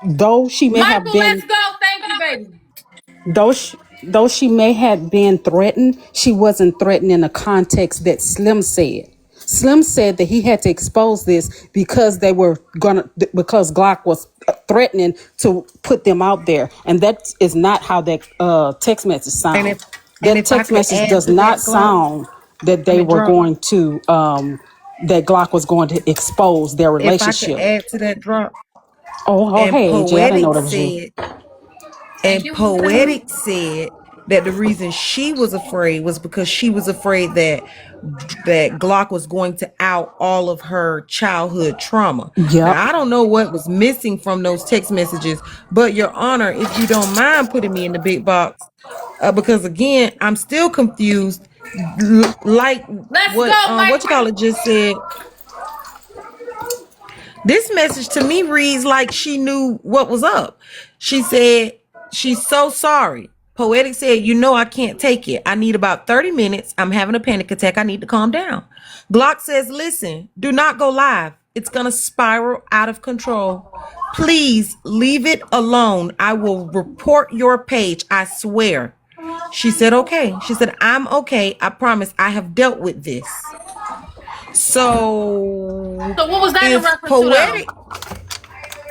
though she may have Michael, let's been go. Thank you, baby. though she, though she may have been threatened, she wasn't threatened in the context that Slim said. Slim said that he had to expose this because because Glock was threatening to put them out there, and that is not how that text message And sound. if and That if I text could message add does to not that, Glock, sound that I they mean were drop. going to that Glock was going to expose their If I could relationship. add to that drop, Oh, and hey, AJ, I didn't know poetic that was you. said, Thank and you, Boo. poetic said that the reason she was afraid was because she was afraid that Glock was going to out all of her childhood trauma. Yep. Now I don't know what was missing from those text messages, but Your Honor, if you don't mind putting me in the big box, because again, I'm still confused. Like Let's go, what you call it Michael. just said. This message to me reads like she knew what was up. She said, she's so sorry. Poetic said, I can't take it. I need about 30 minutes. I'm having a panic attack. I need to calm down. Glock says, listen, do not go live. It's going to spiral out of control. Please leave it alone. I will report your page. I swear. She said, okay. She said, I'm okay. I promise I have dealt with this. So So what was that in if reference to, though?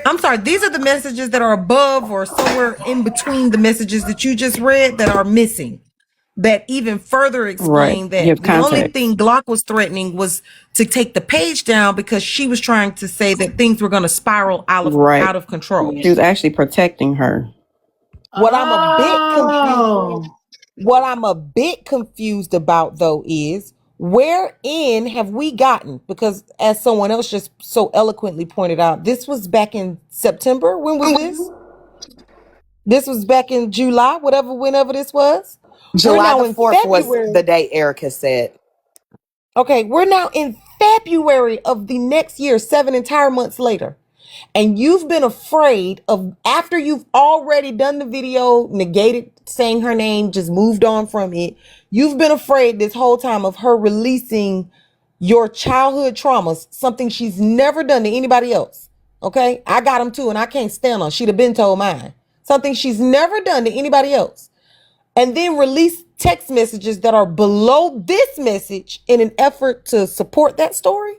I'm sorry, these are the messages that are above or somewhere in between the messages that you just read that are missing. That even further Right. explain that Give the only context. thing Glock was threatening was to take the page down because she was trying to say that things were going to spiral Right. out of control. She was actually protecting her. What I'm a bit confused Oh. What I'm a bit confused about though is wherein have we gotten? Because as someone else just so eloquently pointed out, this was back in September. When was this? This was back in July, whenever this was. We're July now the in 4th was February. the day Erica said. Okay, we're now in February of the next year, 7 entire months later. And you've been afraid of, after you've already done the video, negated saying her name, just moved on from it. You've been afraid this whole time of her releasing your childhood traumas, something she's never done to anybody else. Okay? I got them too, and I can't stand on. She'd have been told mine. Something she's never done to anybody else. And then release text messages that are below this message in an effort to support that story.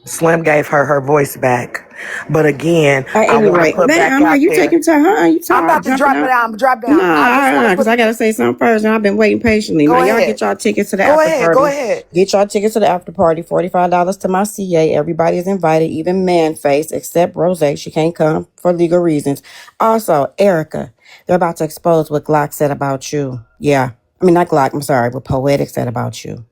Slim gave her voice back. But again, At I any want to rate, put back are out you there. taking to her? Are you I'm about to jumping drop it out? down. I'm drop No, down. I just want to because put. I gotta say something first. And I've been waiting patiently. Now Go y'all ahead. get y'all tickets to the Go after ahead. Go party. ahead. Get y'all tickets to the after party. $45 to my CA. Everybody is invited, even Manface, except Rose. She can't come for legal reasons. Also, Erica, they're about to expose what Glock said about you. Yeah, I mean not Glock. I'm sorry, what Poetic said about you.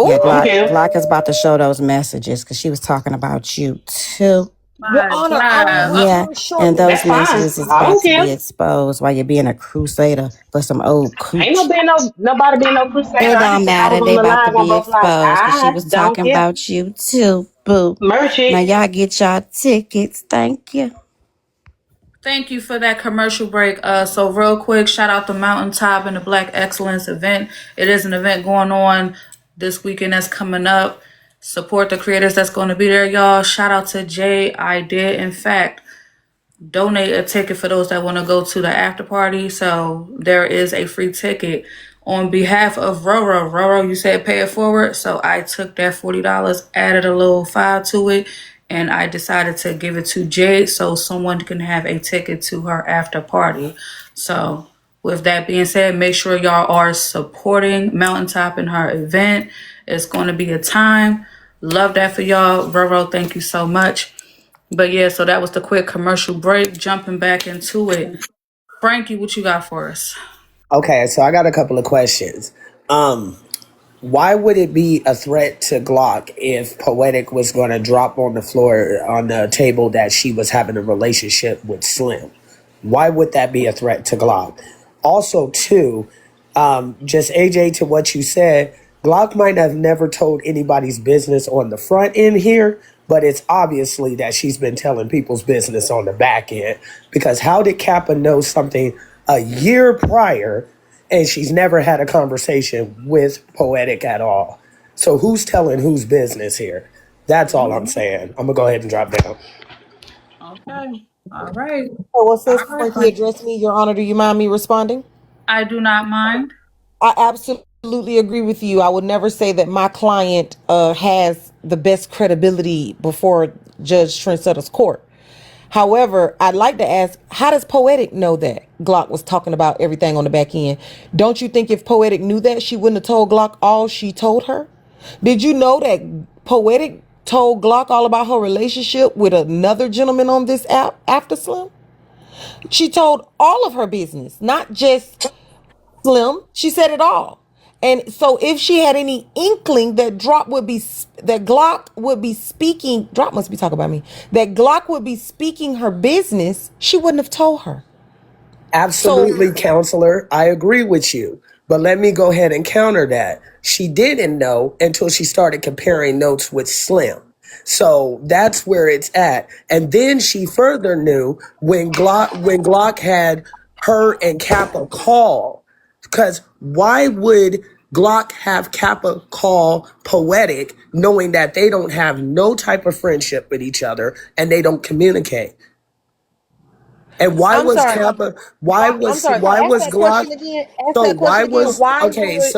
Yeah, Ooh, Glock is about to show those messages because she was talking about you too. Your My Honor, I want to God. make Yeah, sure and shortly. those That's fine. messages is I about don't to care. be exposed while you're being a crusader for some old Ain't no cooch. being nobody being no crusader. It I don't just said I was matter. on They the about to line on be both sides. exposed because she I was don't talking care. about you too, boo. Merch Now it. y'all get y'all tickets. Thank you. Thank you for that commercial break. So real quick, shout out the Mountaintop and the Black Excellence event. It is an event going on this weekend that's coming up. Support the creators that's going to be there, y'all. Shout out to Jay. I did, in fact, donate a ticket for those that want to go to the after party. So there is a free ticket on behalf of Roro. Roro, you said pay it forward. So I took that $40, added a little file to it, and I decided to give it to Jade so someone can have a ticket to her after party. So with that being said, make sure y'all are supporting Mountaintop in her event. It's going to be a time. Love that for y'all. Roro, thank you so much. But yeah, so that was the quick commercial break. Jumping back into it. Frankie, what you got for us? Okay, so I got a couple of questions. Um, why would it be a threat to Glock if Poetic was going to drop on the floor on the table that she was having a relationship with Slim? Why would that be a threat to Glock? Also, too, just AJ, to what you said, Glock might have never told anybody's business on the front end here, but it's obviously that she's been telling people's business on the back end. Because how did Kappa know something a year prior and she's never had a conversation with Poetic at all? So who's telling whose business here? That's all I'm saying. I'm gonna go ahead and drop down. Okay. All right. So, well, All since right, Frankie Frankie. addressed me, Your Honor, do you mind me responding? I do not mind. I absolutely agree with you. I would never say that my client has the best credibility before Judge Trendsetter's court. However, I'd like to ask, how does Poetic know that Glock was talking about everything on the back end? Don't you think if Poetic knew that, she wouldn't have told Glock all she told her? Did you know that Poetic told Glock all about her relationship with another gentleman on this app after Slim? She told all of her business, not just Slim. She said it all. And so if she had any inkling that Glock would be speaking, Drop must be talking about me, that Glock would be speaking her business, she wouldn't have told her. Absolutely, counselor. I agree with you. But let me go ahead and counter that. She didn't know until she started comparing notes with Slim. So that's where it's at. And then she further knew when Glock had her and Kappa call. Because why would Glock have Kappa call Poetic knowing that they don't have no type of friendship with each other and they don't communicate? And why I'm was sorry. Kappa? Why I'm was sorry. why Ask was that Glock? question again. Ask So that why question again. was Why okay? would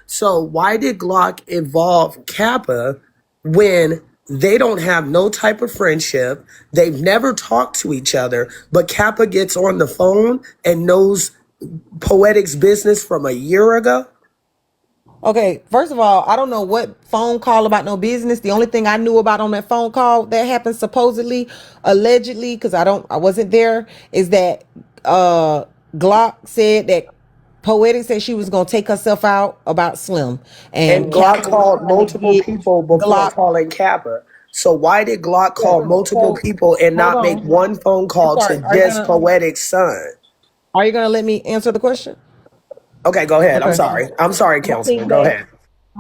So why did Glock involve Kappa when they don't have no type of friendship? They've never talked to each other, but Kappa gets on the phone and knows Poetic's business from a year ago. Okay, first of all, I don't know what phone call about no business. The only thing I knew about on that phone call that happened supposedly, allegedly, because I wasn't there, is that Glock said that Poetic said she was gonna take herself out about Slim, and And Glock Kappa was called trying to multiple get people before Glock. calling Kappa. So why did Glock call multiple So people and hold not make on. one phone I'm call sorry. to just Poetic's son? Are you gonna let me answer the question? Okay, go ahead. I'm Okay. sorry. I'm sorry, I counselor. think Go that ahead.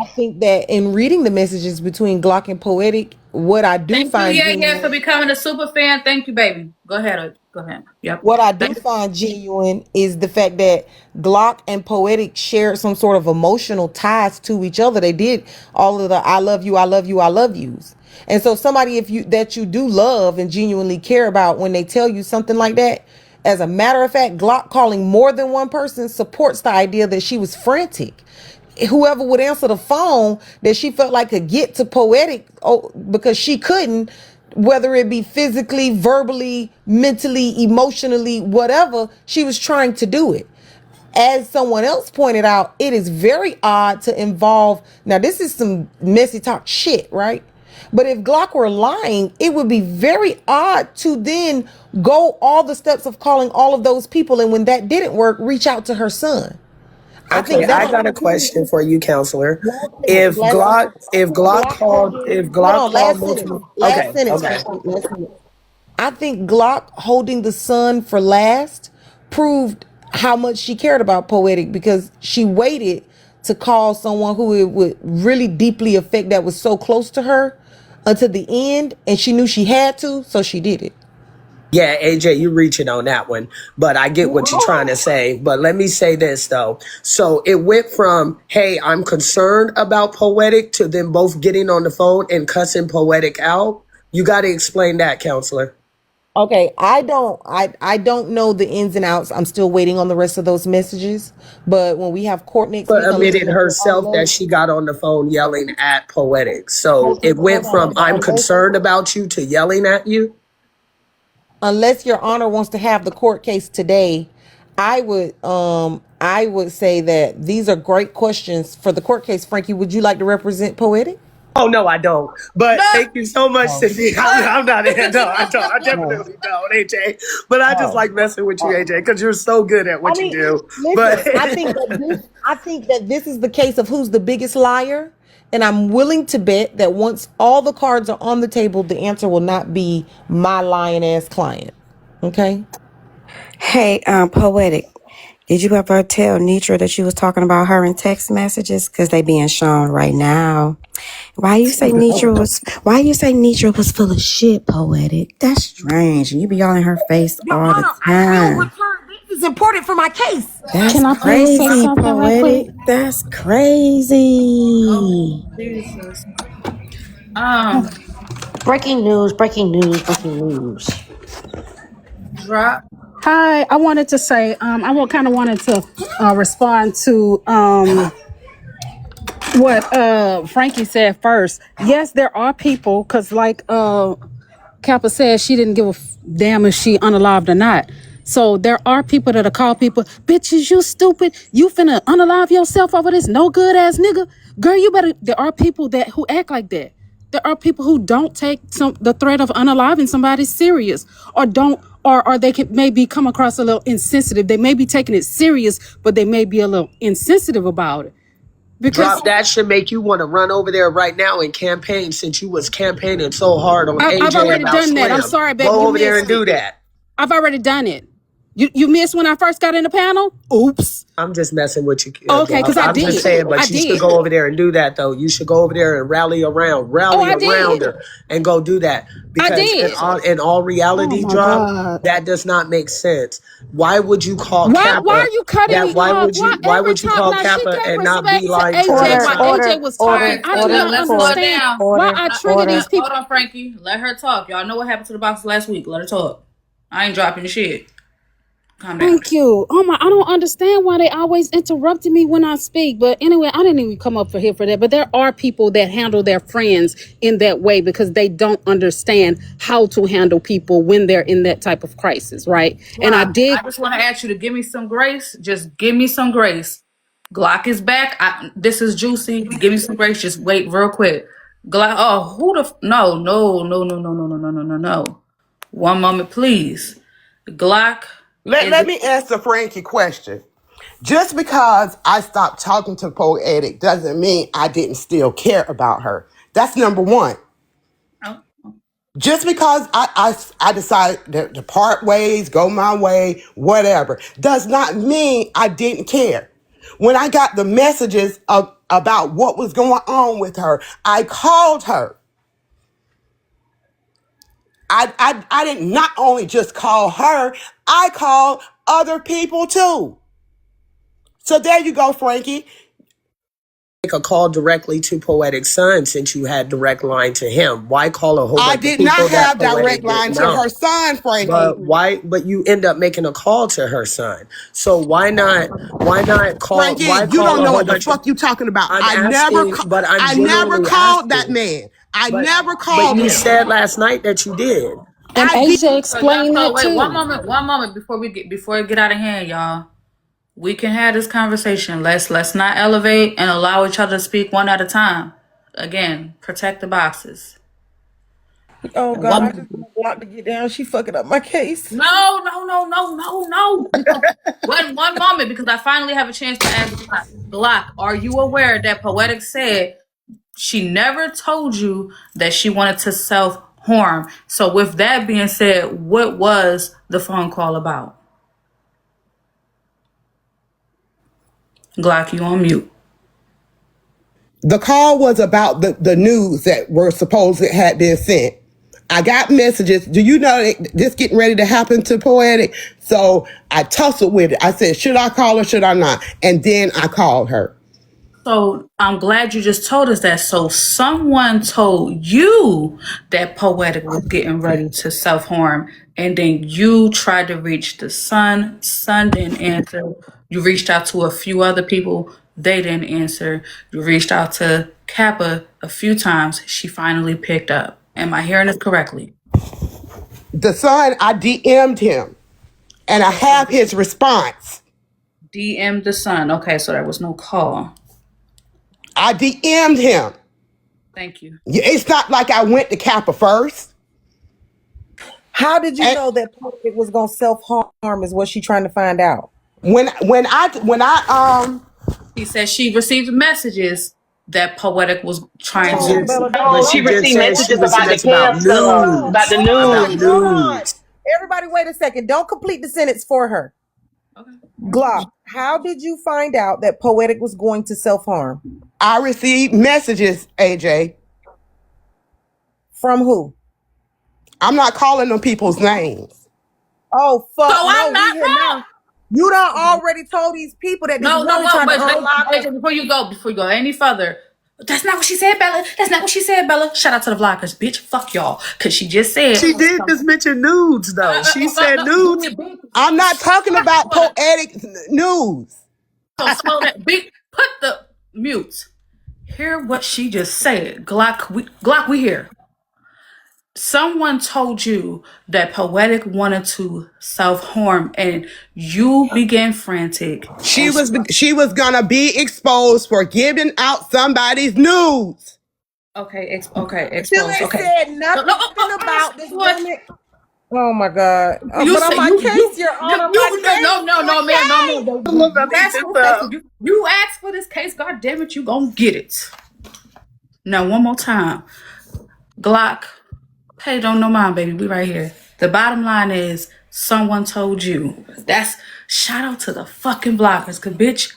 I think that in reading the messages between Glock and Poetic, what I do Thank you, find yeah, for genuine, becoming a super fan. Thank you, baby. Go ahead. Go ahead. Yep. what I do Thank find genuine is the fact that Glock and Poetic shared some sort of emotional ties to each other. They did all of the "I love you, I love you, I love yous." And so somebody if you that you do love and genuinely care about, when they tell you something like that, as a matter of fact, Glock calling more than one person supports the idea that she was frantic. Whoever would answer the phone that she felt like could get to Poetic, because she couldn't, whether it be physically, verbally, mentally, emotionally, whatever, she was trying to do it. As someone else pointed out, it is very odd to involve, now this is some messy talk shit, right? But if Glock were lying, it would be very odd to then go all the steps of calling all of those people, and when that didn't work, reach out to her son. I Okay, think I that's got a question for you, counselor. last sentence. If Glock called Hold on, last sentence. multiple. Last Okay, sentence. okay. Last sentence. I think Glock holding the son for last proved how much she cared about Poetic, because she waited to call someone who it would really deeply affect, that was so close to her, until the end, and she knew she had to, so she did it. Yeah, AJ, you're reaching on that one, but I get what you're trying to say. But let me say this though. So it went from, hey, I'm concerned about Poetic, to them both getting on the phone and cussing Poetic out. You got to explain that, counselor. Okay, I don't know the ins and outs. I'm still waiting on the rest of those messages. But when we have court next But week, admitted herself that she got on the phone yelling at Poetic. So it went from, I'm concerned about you, to yelling at you. unless your honor wants to have the court case today, I would say that these are great questions for the court case. Frankie, would you like to represent Poetic? Oh no, I don't. But you. thank you so much, Cindy. I'm not. No, I don't. I definitely don't, AJ. But I just like messing with you, AJ, because you're so good at what you do. But Listen, I think that this is the case of who's the biggest liar, and I'm willing to bet that once all the cards are on the table, the answer will not be my lying ass client. Okay. Hey, Poetic, did you ever tell Nitra that you was talking about her in text messages? Because they being shown right now. Why you say Nitra was full of shit, Poetic? That's strange. And you be all in her face all the time. This is important for my case. That's Can I please say crazy, something right Poetic. quick? That's crazy. Jesus. Um, Breaking news, breaking news, breaking news. Drop. Hi, I wanted to say, kind of wanted to respond to what Frankie said first. Yes, there are people, because like Kappa said, she didn't give a damn if she unalived or not. So there are people that'll call people, bitches, you stupid. You finna unalive yourself over this no good ass nigga. Girl, you better. There are people who act like that. There are people who don't take the threat of unaliving somebody serious, or don't, or they can maybe come across a little insensitive. They may be taking it serious, but they may be a little insensitive about it. Because Drop that should make you want to run over there right now and campaign, since you was campaigning so hard on I've AJ already about done that. I'm Slim. sorry, baby. Go You over there and missed do it. that. I've already done it. You missed when I first got in the panel? Oops. I'm just messing with you. Okay, because I I'm did. just saying, but I you did. should go over there and do that, though. You should go over there and rally I around did. her, and go do that. Because did. in all reality, Oh, my Drop, God. that does not make sense. Why would you call Kappa? Why are you cutting me Why off? would you? Why every would you time call now she Kappa gave and not be respect to lying to AJ her while son? AJ was talking? I do not Let's slow understand down. why I trigger these people. Hold on, Frankie. Let her talk. Y'all know what happened to the box last week. Let her talk. I ain't dropping shit. Calm down. Thank you. Oh my, I don't understand why they always interrupting me when I speak. But anyway, I didn't even come up for here for that. But there are people that handle their friends in that way because they don't understand how to handle people when they're in that type of crisis, right? And I did. I just want to ask you to give me some grace. Just give me some grace. Glock is back. This is juicy. Give me some grace. Just wait real quick. Glock. Oh, who the? No. One moment, please. Glock. Let me answer Frankie question. Just because I stopped talking to Poetic doesn't mean I didn't still care about her. That's number one. Oh. Just because I decided to part ways, go my way, whatever, does not mean I didn't care. When I got the messages about what was going on with her, I called her. I didn't not only just call her, I called other people too. So there you go, Frankie. Make a call directly to Poetic's son, since you had direct line to him. Why call a whole bunch I of did people not that have direct Poetic line didn't to know? her son, Frankie. But why? But you end up making a call to her son. So why not? Why not call? Frankie, Why you call don't a know whole what the bunch of? fuck you talking about. I'm I asking, but I'm never genuinely called that asking. man. I But never but called you him. said last night that you did. And I did. AJ explained that Wait, too. one moment before it get out of hand, y'all. We can have this conversation. Let's not elevate and allow each other to speak one at a time. Again, protect the boxes. Oh And God, I one just want Glock to get down. She fucking up my case. No. One moment, because I finally have a chance to ask Glock, are you aware that Poetic said she never told you that she wanted to self-harm? So with that being said, what was the phone call about? Glock, you on mute. The call was about the news that were supposed it had been sent. I got messages. Do you know this getting ready to happen to Poetic? So I tussled with it. I said, should I call her? Should I not? And then I called her. So I'm glad you just told us that. So someone told you that Poetic was getting ready to self-harm, and then you tried to reach the son. Son didn't answer. You reached out to a few other people. They didn't answer. You reached out to Kappa a few times. She finally picked up. Am I hearing this correctly? The son, I DM'd him, and I have his response. DM the son. Okay, so there was no call. I DM'd him. Thank you. It's not like I went to Kappa first. How did you know that Poetic was gonna self-harm is what she trying to find out? When I He said she received messages that Poetic was trying Oh, to. Bella, No, she received messages about the cam stuff, about the news. hold on. Everybody wait a second. Don't complete the sentence for her. Okay. Glock, how did you find out that Poetic was going to self-harm? I received messages, AJ. From who? I'm not calling them people's names. Oh, fuck. So I'm not we here wrong. now. You done already told these people that this No, woman trying to but before you go any further, That's not what she said, Bella. That's not what she said, Bella. Shout out to the vloggers, bitch. Fuck y'all, cause she just said. She did just mention nudes, though. She said nudes. I'm not talking about poetic news. So slow that beat. Put the mute. Hear what she just said. Glock, we here. Someone told you that Poetic wanted to self-harm and you began frantic. She was gonna be exposed for giving out somebody's news. Okay, Still exposed. ain't Okay. said nothing about this What? woman. Oh my God. You But on say my case, Your Honor, my case. no, man. You asked for this case, God damn it, you gonna get it. Now, one more time. Glock, hey, don't no mind, baby. We right here. The bottom line is someone told you. That's shout out to the fucking bloggers, cause bitch,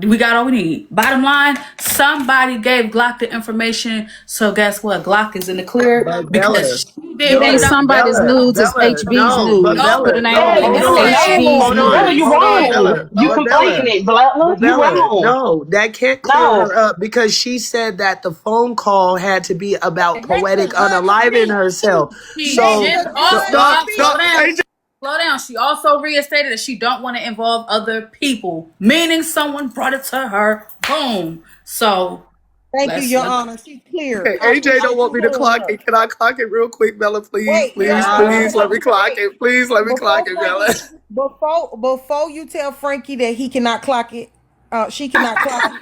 we got all we need. Bottom line, somebody gave Glock the information. So guess what? Glock is in the clear But Bella, because she did It what ain't Dr. somebody's nudes, it's HB's no, but news. Bella, Put a name no, on Hey, it. hold that's It's the on, HB's name. Bella, news. you hold on, wrong. Bella, You conflating it, Bella. You Bella, wrong. no, that can't clear No. her up because she said that the phone call had to be about And that's Poetic 100 unaliving feet. herself. She So just That's also stop, slow stop. down. Slow down. She also reinstated that she don't want to involve other people, meaning someone brought it to her. Boom. So Thank you, let's Your Honor. She's clear. Okay, AJ don't want me to clock it. Can I clock it real quick, Bella? Please, Wait, Your please, Honor. please let me clock it. Please let me clock it, Bella. Before you tell Frankie that he cannot clock it, she cannot clock it.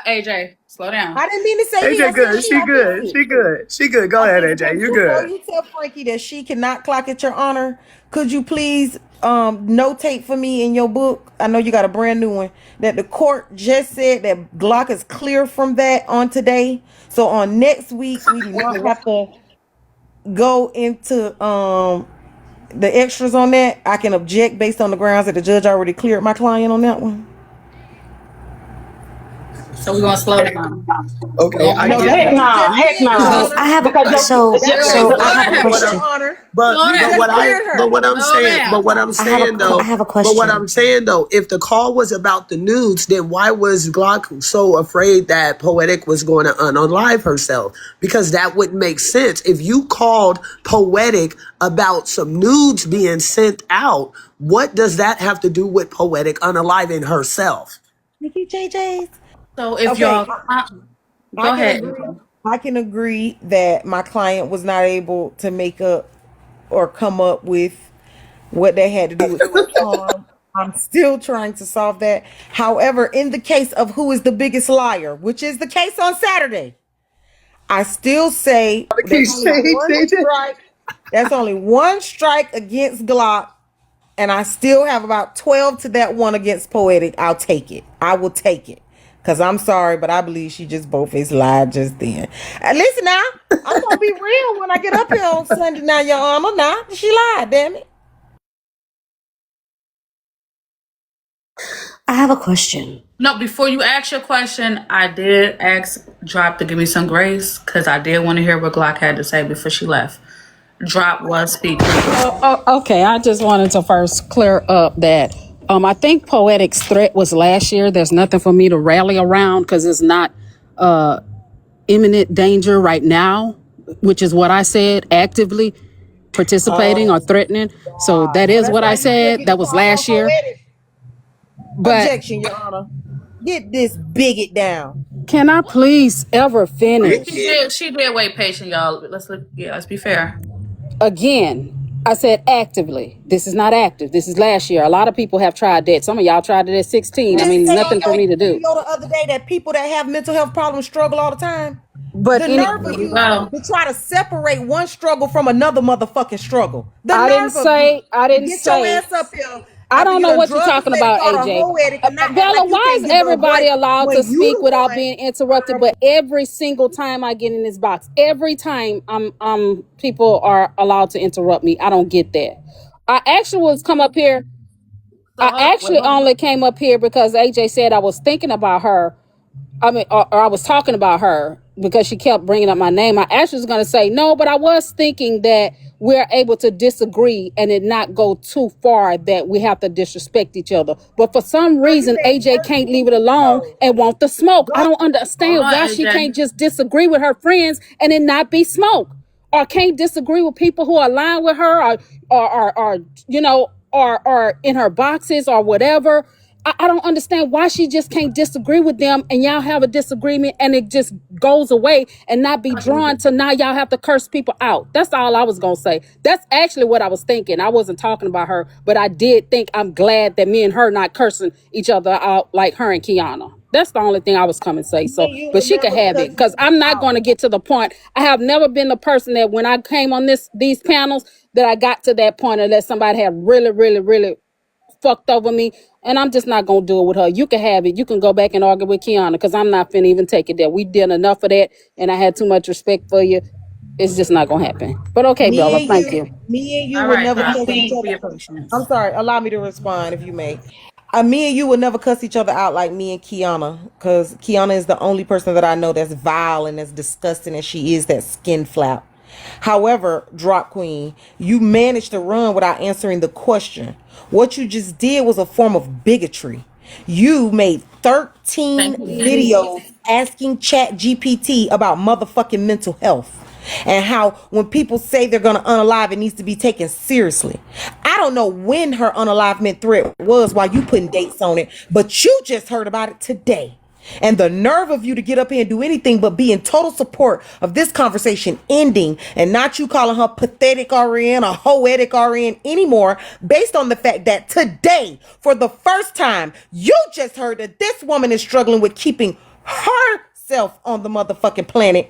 AJ, slow down. I didn't mean to say he. I AJ said good. she. She I good. fixed She it. good. She good. Go ahead, Okay, AJ. You before good. you tell Frankie that she cannot clock it, Your Honor, could you please notate for me in your book? I know you got a brand new one that the court just said that Glock is clear from that on today. So on next week we do not have to go into the extras on that. I can object based on the grounds that the judge already cleared my client on that one. So we're gonna slow down. Okay, I No, get that's Heck what that. you no. just Heck did, Your no. So Honor. I have Because I have a But what question. Slow You down. just cleared her. but what I'm Slow saying, down. but what I'm saying I though, have a but what I'm question. saying though, if the call was about the nudes, then why was Glock so afraid that Poetic was going to unalive herself? Because that wouldn't make sense. If you called Poetic about some nudes being sent out, what does that have to do with Poetic unaliving herself? Nikki JJ's. So if Okay, y'all I go can ahead. agree. I can agree that my client was not able to make up or come up with what they had to do with self-harm. I'm still trying to solve that. However, in the case of who is the biggest liar, which is the case on Saturday, I still say there's only one strike. There's only one strike against Glock, and I still have about 12 to that one against Poetic. I'll take it. I will take it. Cause I'm sorry, but I believe she just both is lied just then. And listen now, I'm gonna be real when I get up here on Sunday now, Your Honor. Now she lied, damn it. I have a question. No, before you ask your question, I did ask Drop to give me some grace because I did want to hear what Glock had to say before she left. Drop was speaking. Okay, I just wanted to first clear up that I think Poetic's threat was last year. There's nothing for me to rally around because it's not imminent danger right now, which is what I said, actively participating or threatening. So that So is that's what why I you still said. get to That was call on last year. Poetic. But Objection, Your Honor. Get this bigot down. can I please ever finish? She did wait patient, y'all. Let's be fair. Again, I said actively. This is not active. This is last year. A lot of people have tried that. Some of y'all tried it at 16. I Just mean, say on nothing for your me to do. video the other day that people that have mental health problems struggle all the time. But The any, nerve of you Well, to try to separate one struggle from another motherfucking struggle. The I didn't nerve of you to get your say. ass up here I after don't you know done what you're drug talking the about, called a AJ. poetic and not act Bella, like you why can't is give her a everybody break allowed to when you speak the without one. being interrupted? But every single time I get in this box, every time people are allowed to interrupt me. I don't get that. I actually was come up here. I actually only came up here because AJ said I was thinking about her. I mean, or I was talking about her because she kept bringing up my name. I actually was going to say no, but I was thinking that we're able to disagree and it not go too far that we have to disrespect each other. But for some reason, AJ can't leave it alone and want the smoke. I don't Hold understand on, why she AJ. can't just disagree with her friends and it not be smoke, or can't disagree with people who align with her, or you know, or in her boxes or whatever. I don't understand why she just can't disagree with them and y'all have a disagreement and it just goes away and not be drawn to now y'all have to curse people out. That's all I was going to say. That's actually what I was thinking. I wasn't talking about her, but I did think I'm glad that me and her not cursing each other out like her and Kiana. That's the only thing I was coming to say. So, but she can have it because I'm not going to get to the point. I have never been the person that when I came on these panels that I got to that point unless somebody had really, really, really fucked over me, and I'm just not gonna do it with her. You can have it. You can go back and argue with Kiana because I'm not finna even take it there. We did enough of that, and I had too much respect for you. It's just not gonna happen. But okay, Bella, thank you. Me and you All would right, never thank cuss each you for other. your patience. I'm sorry. Allow me to respond, if you may. Me and you would never cuss each other out like me and Kiana, because Kiana is the only person that I know that's vile and as disgusting as she is, that skin flap. However, Drop Queen, you managed to run without answering the question. What you just did was a form of bigotry. You made 13 Thank you. videos asking Chat GPT about motherfucking mental health and how when people say they're gonna unalive, it needs to be taken seriously. I don't know when her unalivement threat was while you putting dates on it, but you just heard about it today. And the nerve of you to get up here and do anything but be in total support of this conversation ending, and not you calling her pathetic RN or hoetic RN anymore, based on the fact that today, for the first time, you just heard that this woman is struggling with keeping herself on the motherfucking planet.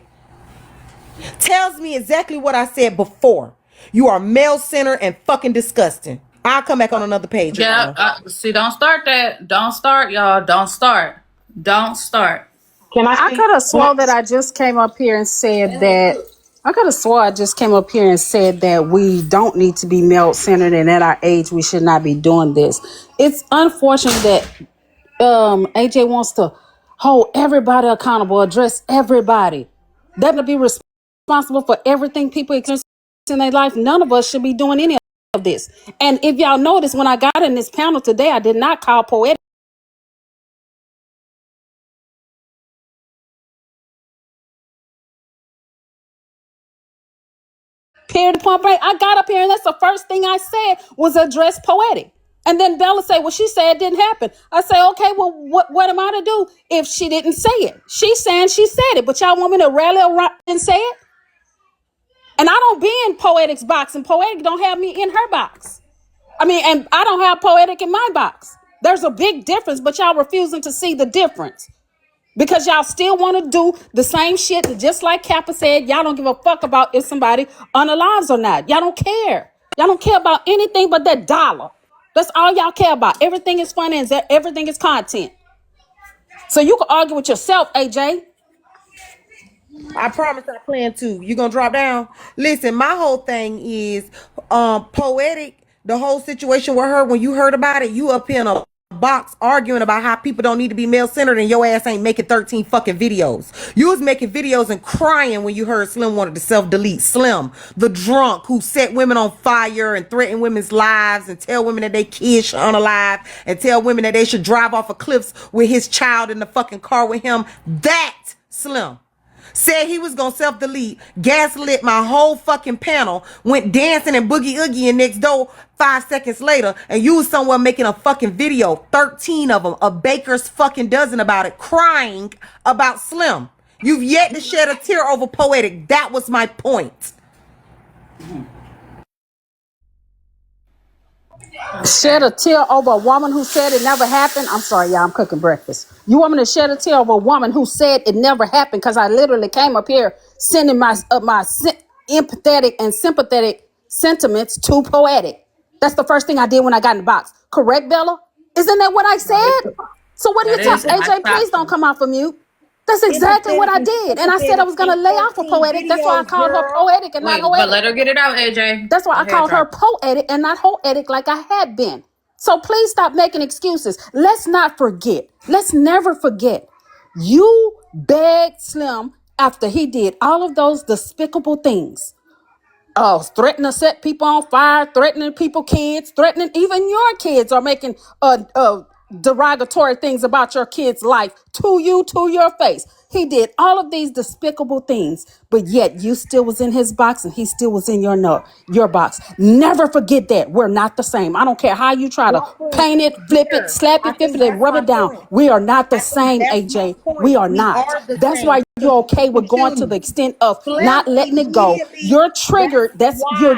Tells me exactly what I said before. You are male-centered and fucking disgusting. I'll come back on another page. Yeah, see, don't start that. Don't start, y'all. Don't start. Don't start. Can I I speak? could have swore that I just came up here and said that. I could have swore I just came up here and said that we don't need to be male centered and at our age we should not be doing this. It's unfortunate that AJ wants to hold everybody accountable, address everybody. That to be responsible for everything people experience in their life. None of us should be doing any of this. And if y'all notice, when I got in this panel today, I did not call Poetic. Period, point break. I got up here and that's the first thing I said was address Poetic. And then Bella said, well, she said it didn't happen. I say, okay, well, what am I to do if she didn't say it? She's saying she said it, but y'all want me to rally around and say it? And I don't be in Poetic's box, and Poetic don't have me in her box. I mean, and I don't have Poetic in my box. There's a big difference, but y'all refusing to see the difference. Because y'all still want to do the same shit, just like Kappa said, y'all don't give a fuck about if somebody unalives or not. Y'all don't care. Y'all don't care about anything but that dollar. That's all y'all care about. Everything is finance. Everything is content. So you can argue with yourself, AJ. I promise I plan to. You gonna drop down? Listen, my whole thing is Poetic, the whole situation with her, when you heard about it, you up in a box arguing about how people don't need to be male-centered and your ass ain't making 13 fucking videos. You was making videos and crying when you heard Slim wanted to self-delete. Slim, the drunk who set women on fire and threaten women's lives and tell women that they kids should unalive and tell women that they should drive off of cliffs with his child in the fucking car with him. That Slim said he was gonna self-delete, gaslit my whole fucking panel, went dancing and boogie-oogie next door 5 seconds later, and you was somewhere making a fucking video, 13 of them, a baker's fucking dozen about it, crying about Slim. You've yet to shed a tear over Poetic. That was my point. Shed a tear over a woman who said it never happened. I'm sorry, y'all, I'm cooking breakfast. You want me to shed a tear over a woman who said it never happened because I literally came up here sending my empathetic and sympathetic sentiments to Poetic. That's the first thing I did when I got in the box. Correct, Bella? Isn't that what I said? So what do you talk? AJ, please don't come off of mute. That's exactly what I did. And I said I was going to lay off for Poetic. That's why I called her Poetic and not Wait, but Hoetic. let her get it out, AJ. That's why I called her Poetic and not Hoetic like I had been. So please stop making excuses. Let's not forget. Let's never forget. You begged Slim after he did all of those despicable things. threatening to set people on fire, threatening people kids, threatening even your kids, are making derogatory things about your kid's life to you, to your face. He did all of these despicable things, but yet you still was in his box and he still was in your box. Never forget that. We're not the same. I don't care how you try to paint it, flip it, slap it, flip it, and rub it down. We are not the same, AJ. We are not. That's why you're okay with going to the extent of not letting it go. You're triggered.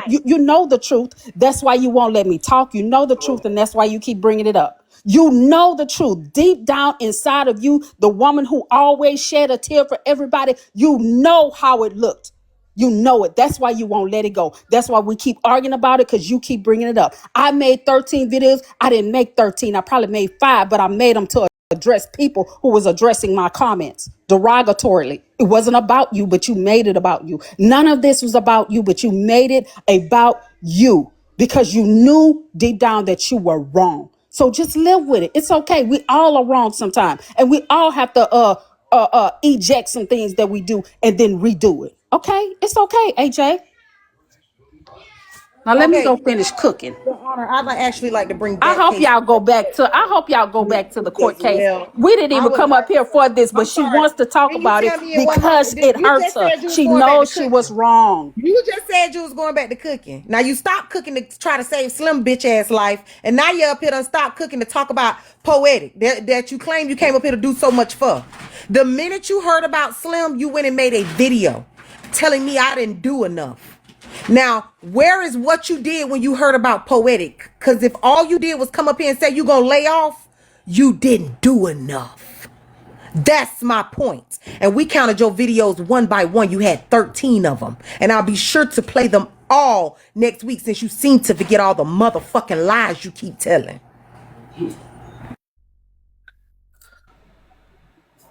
You know the truth. That's why you won't let me talk. You know the truth, and that's why you keep bringing it up. You know the truth deep down inside of you, the woman who always shed a tear for everybody. You know how it looked. You know it. That's why you won't let it go. That's why we keep arguing about it, because you keep bringing it up. I made 13 videos. I didn't make 13. I probably made 5, but I made them to address people who was addressing my comments derogatorily. It wasn't about you, but you made it about you. None of this was about you, but you made it about you because you knew deep down that you were wrong. So just live with it. It's okay. We all are wrong sometimes, and we all have to eject some things that we do and then redo it. Okay, it's okay, AJ. Now let me Okay, go finish cooking. Your Honor, I'd actually like to bring I that hope case y'all go back to. I hope y'all go back to the court as case. well. We didn't I even would come like. up here for this, but I'm she sorry. wants to talk Can you about it tell me in 1 because minute? it You hurts just her. said you was She going back knows to she cooking. was wrong. You just said you was going back to cooking. Now you stopped cooking to try to save Slim bitch ass life, and now you're up here to stop cooking to talk about Poetic that you claim you came up here to do so much for. The minute you heard about Slim, you went and made a video telling me I didn't do enough. Now, where is what you did when you heard about Poetic? Because if all you did was come up here and say you gonna lay off, you didn't do enough. That's my point. And we counted your videos one by one. You had 13 of them. And I'll be sure to play them all next week, since you seem to forget all the motherfucking lies you keep telling.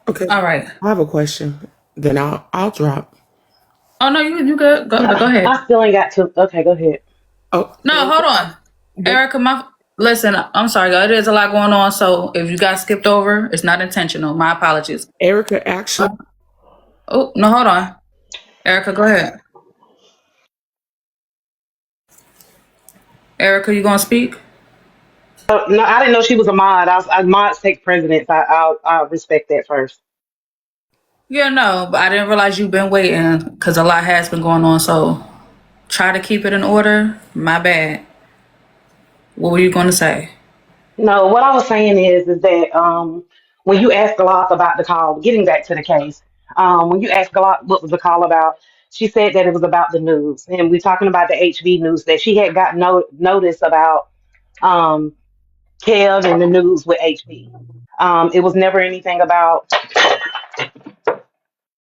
Okay. All right. I have a question. Then I'll drop. Oh no, you good. Go ahead. I still ain't got to. Okay, go ahead. Oh, No, hold on, Erica. Listen, I'm sorry, girl. It is a lot going on. So if you got skipped over, it's not intentional. My apologies. Erica actually. Oh no, hold on, Erica. Go ahead. Erica, you gonna speak? No, I didn't know she was a mod. Mods take precedence. I'll respect that first. Yeah, no, but I didn't realize you've been waiting because a lot has been going on. So try to keep it in order. My bad. What were you gonna say? No, what I was saying is that when you asked Glock about the call, getting back to the case, when you asked Glock what was the call about, she said that it was about the news, and we're talking about the HB news that she had got notice about um, Kev and the news with HB. It was never anything about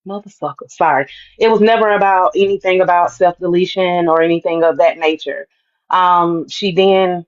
motherfucker. Sorry, it was never about anything about self deletion or anything of that nature. She then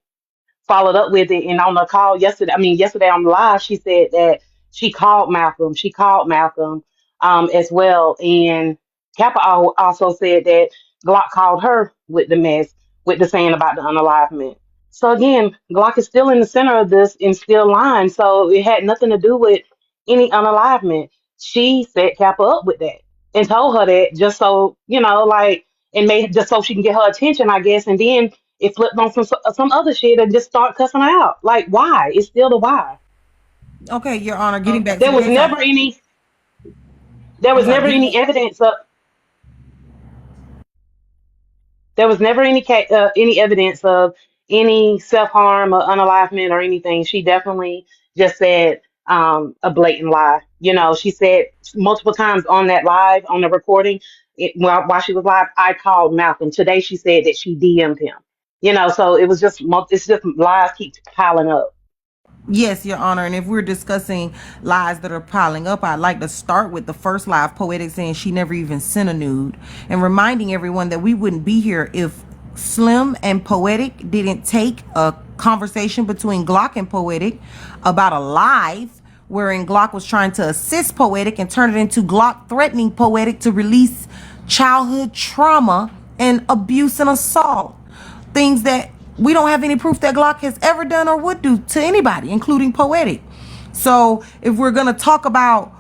followed up with it, and on the call yesterday on the live, she said that she called Malcolm. She called Malcolm as well, and Kappa also said that Glock called her with the mess, with the saying about the unalivement. So again, Glock is still in the center of this and still lying. So it had nothing to do with any unalivement. She set Kappa up with that and told her that just so like, and made just so she can get her attention, I guess, and then it flipped on some other shit and just start cussing her out. Like, why? It's still the why. Okay, Your Honor, getting back to There the was case. never any. There I'm was sorry. never any evidence of. There was never any evidence of any self harm or unalivement or anything. She definitely just said a blatant lie. She said multiple times on that live, on the recording, while she was live, I called Malcolm. Today she said that she DM'd him. So it was just it's just lies keep piling up. Yes, Your Honor. And if we're discussing lies that are piling up, I'd like to start with the first lie of Poetic saying she never even sent a nude, and reminding everyone that we wouldn't be here if Slim and Poetic didn't take a conversation between Glock and Poetic about a live wherein Glock was trying to assist Poetic and turn it into Glock threatening Poetic to release childhood trauma and abuse and assault. Things that we don't have any proof that Glock has ever done or would do to anybody, including Poetic. So if we're going to talk about,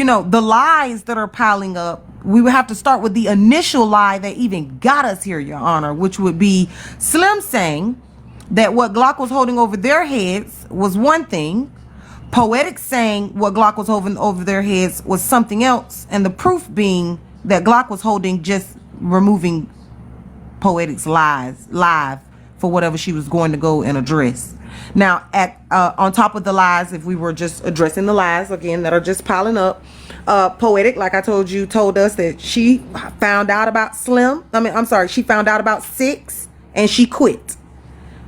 the lies that are piling up, we would have to start with the initial lie that even got us here, Your Honor, which would be Slim saying that what Glock was holding over their heads was one thing, Poetic saying what Glock was holding over their heads was something else, and the proof being that Glock was holding just removing Poetic's lies live for whatever she was going to go and address. Now, on top of the lies, if we were just addressing the lies again that are just piling up, Poetic, like I told you, told us that she found out about she found out about Six and she quit.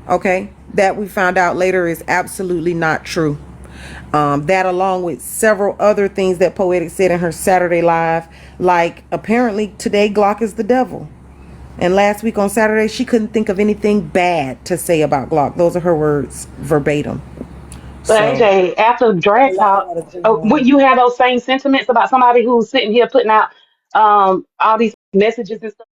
Okay, that we found out later is absolutely not true. That, along with several other things that Poetic said in her Saturday live, like apparently today Glock is the devil. And last week on Saturday, she couldn't think of anything bad to say about Glock. Those are her words verbatim. But AJ, after drag talk, would you have those same sentiments about somebody who's sitting here putting out all these messages and stuff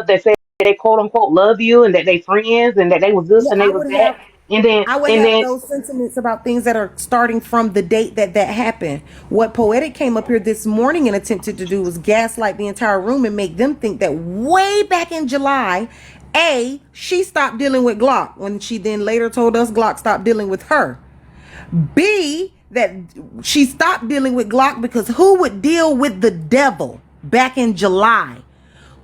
that say they quote unquote love you and that they friends and that they was this and they was that? I would have those sentiments about things that are starting from the date that happened. What Poetic came up here this morning and attempted to do was gaslight the entire room and make them think that way back in July, A, she stopped dealing with Glock when she then later told us Glock stopped dealing with her. B, that she stopped dealing with Glock because who would deal with the devil back in July?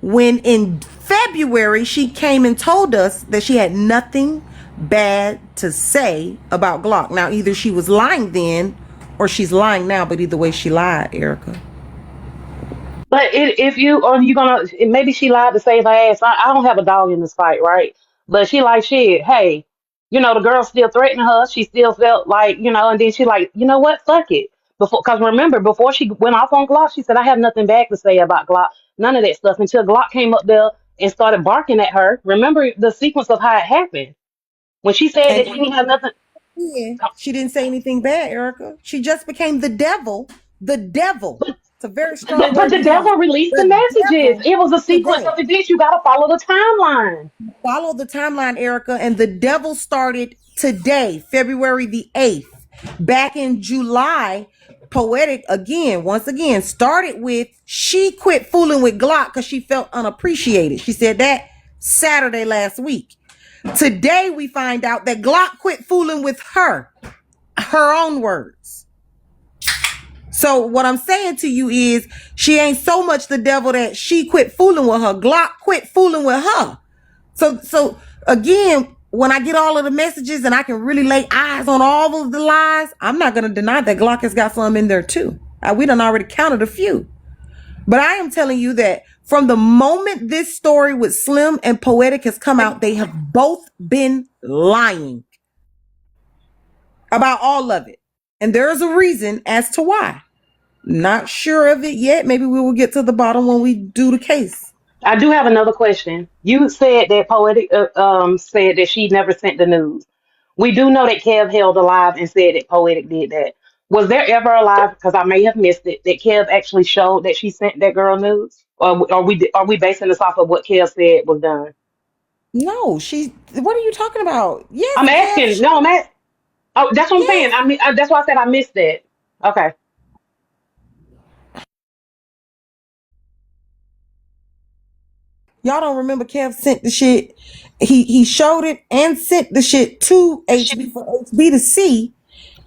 When in February, she came and told us that she had nothing bad to say about Glock. Now, either she was lying then or she's lying now, but either way she lied, Erica. But maybe she lied to save her ass. I don't have a dog in this fight, right? But she like, shit, hey, the girl still threatening her. She still felt like, and then she like, you know what? Fuck it. Because remember, before she went off on Glock, she said, I have nothing bad to say about Glock. None of that stuff until Glock came up there and started barking at her. Remember the sequence of how it happened. When she said that she didn't have nothing. Yeah, she didn't say anything bad, Erica. She just became the devil. The devil. It's a very strong word. But the devil released the messages. It was a sequence of events. You got to follow the timeline. Follow the timeline, Erica. And the devil started today, February the 8th. Back in July, Poetic, once again, started with she quit fooling with Glock because she felt unappreciated. She said that Saturday last week. Today, we find out that Glock quit fooling with her own words. So what I'm saying to you is she ain't so much the devil that she quit fooling with her. Glock quit fooling with her. So again, when I get all of the messages and I can really lay eyes on all of the lies, I'm not going to deny that Glock has got some in there too. We done already counted a few. But I am telling you that from the moment this story with Slim and Poetic has come out, they have both been lying about all of it. And there is a reason as to why. Not sure of it yet. Maybe we will get to the bottom when we do the case. I do have another question. You said that Poetic said that she never sent the news. We do know that Kev held alive and said that Poetic did that. Was there ever a live, because I may have missed it, that Kev actually showed that she sent that girl news? Or are we basing this off of what Kev said was done? No, what are you talking about? Yes, I'm asking. No, I'm asking. Oh, that's what I'm saying. I mean, that's why I said I missed that. Okay. Y'all don't remember Kev sent the shit. He showed it and sent the shit to HB for HB to see.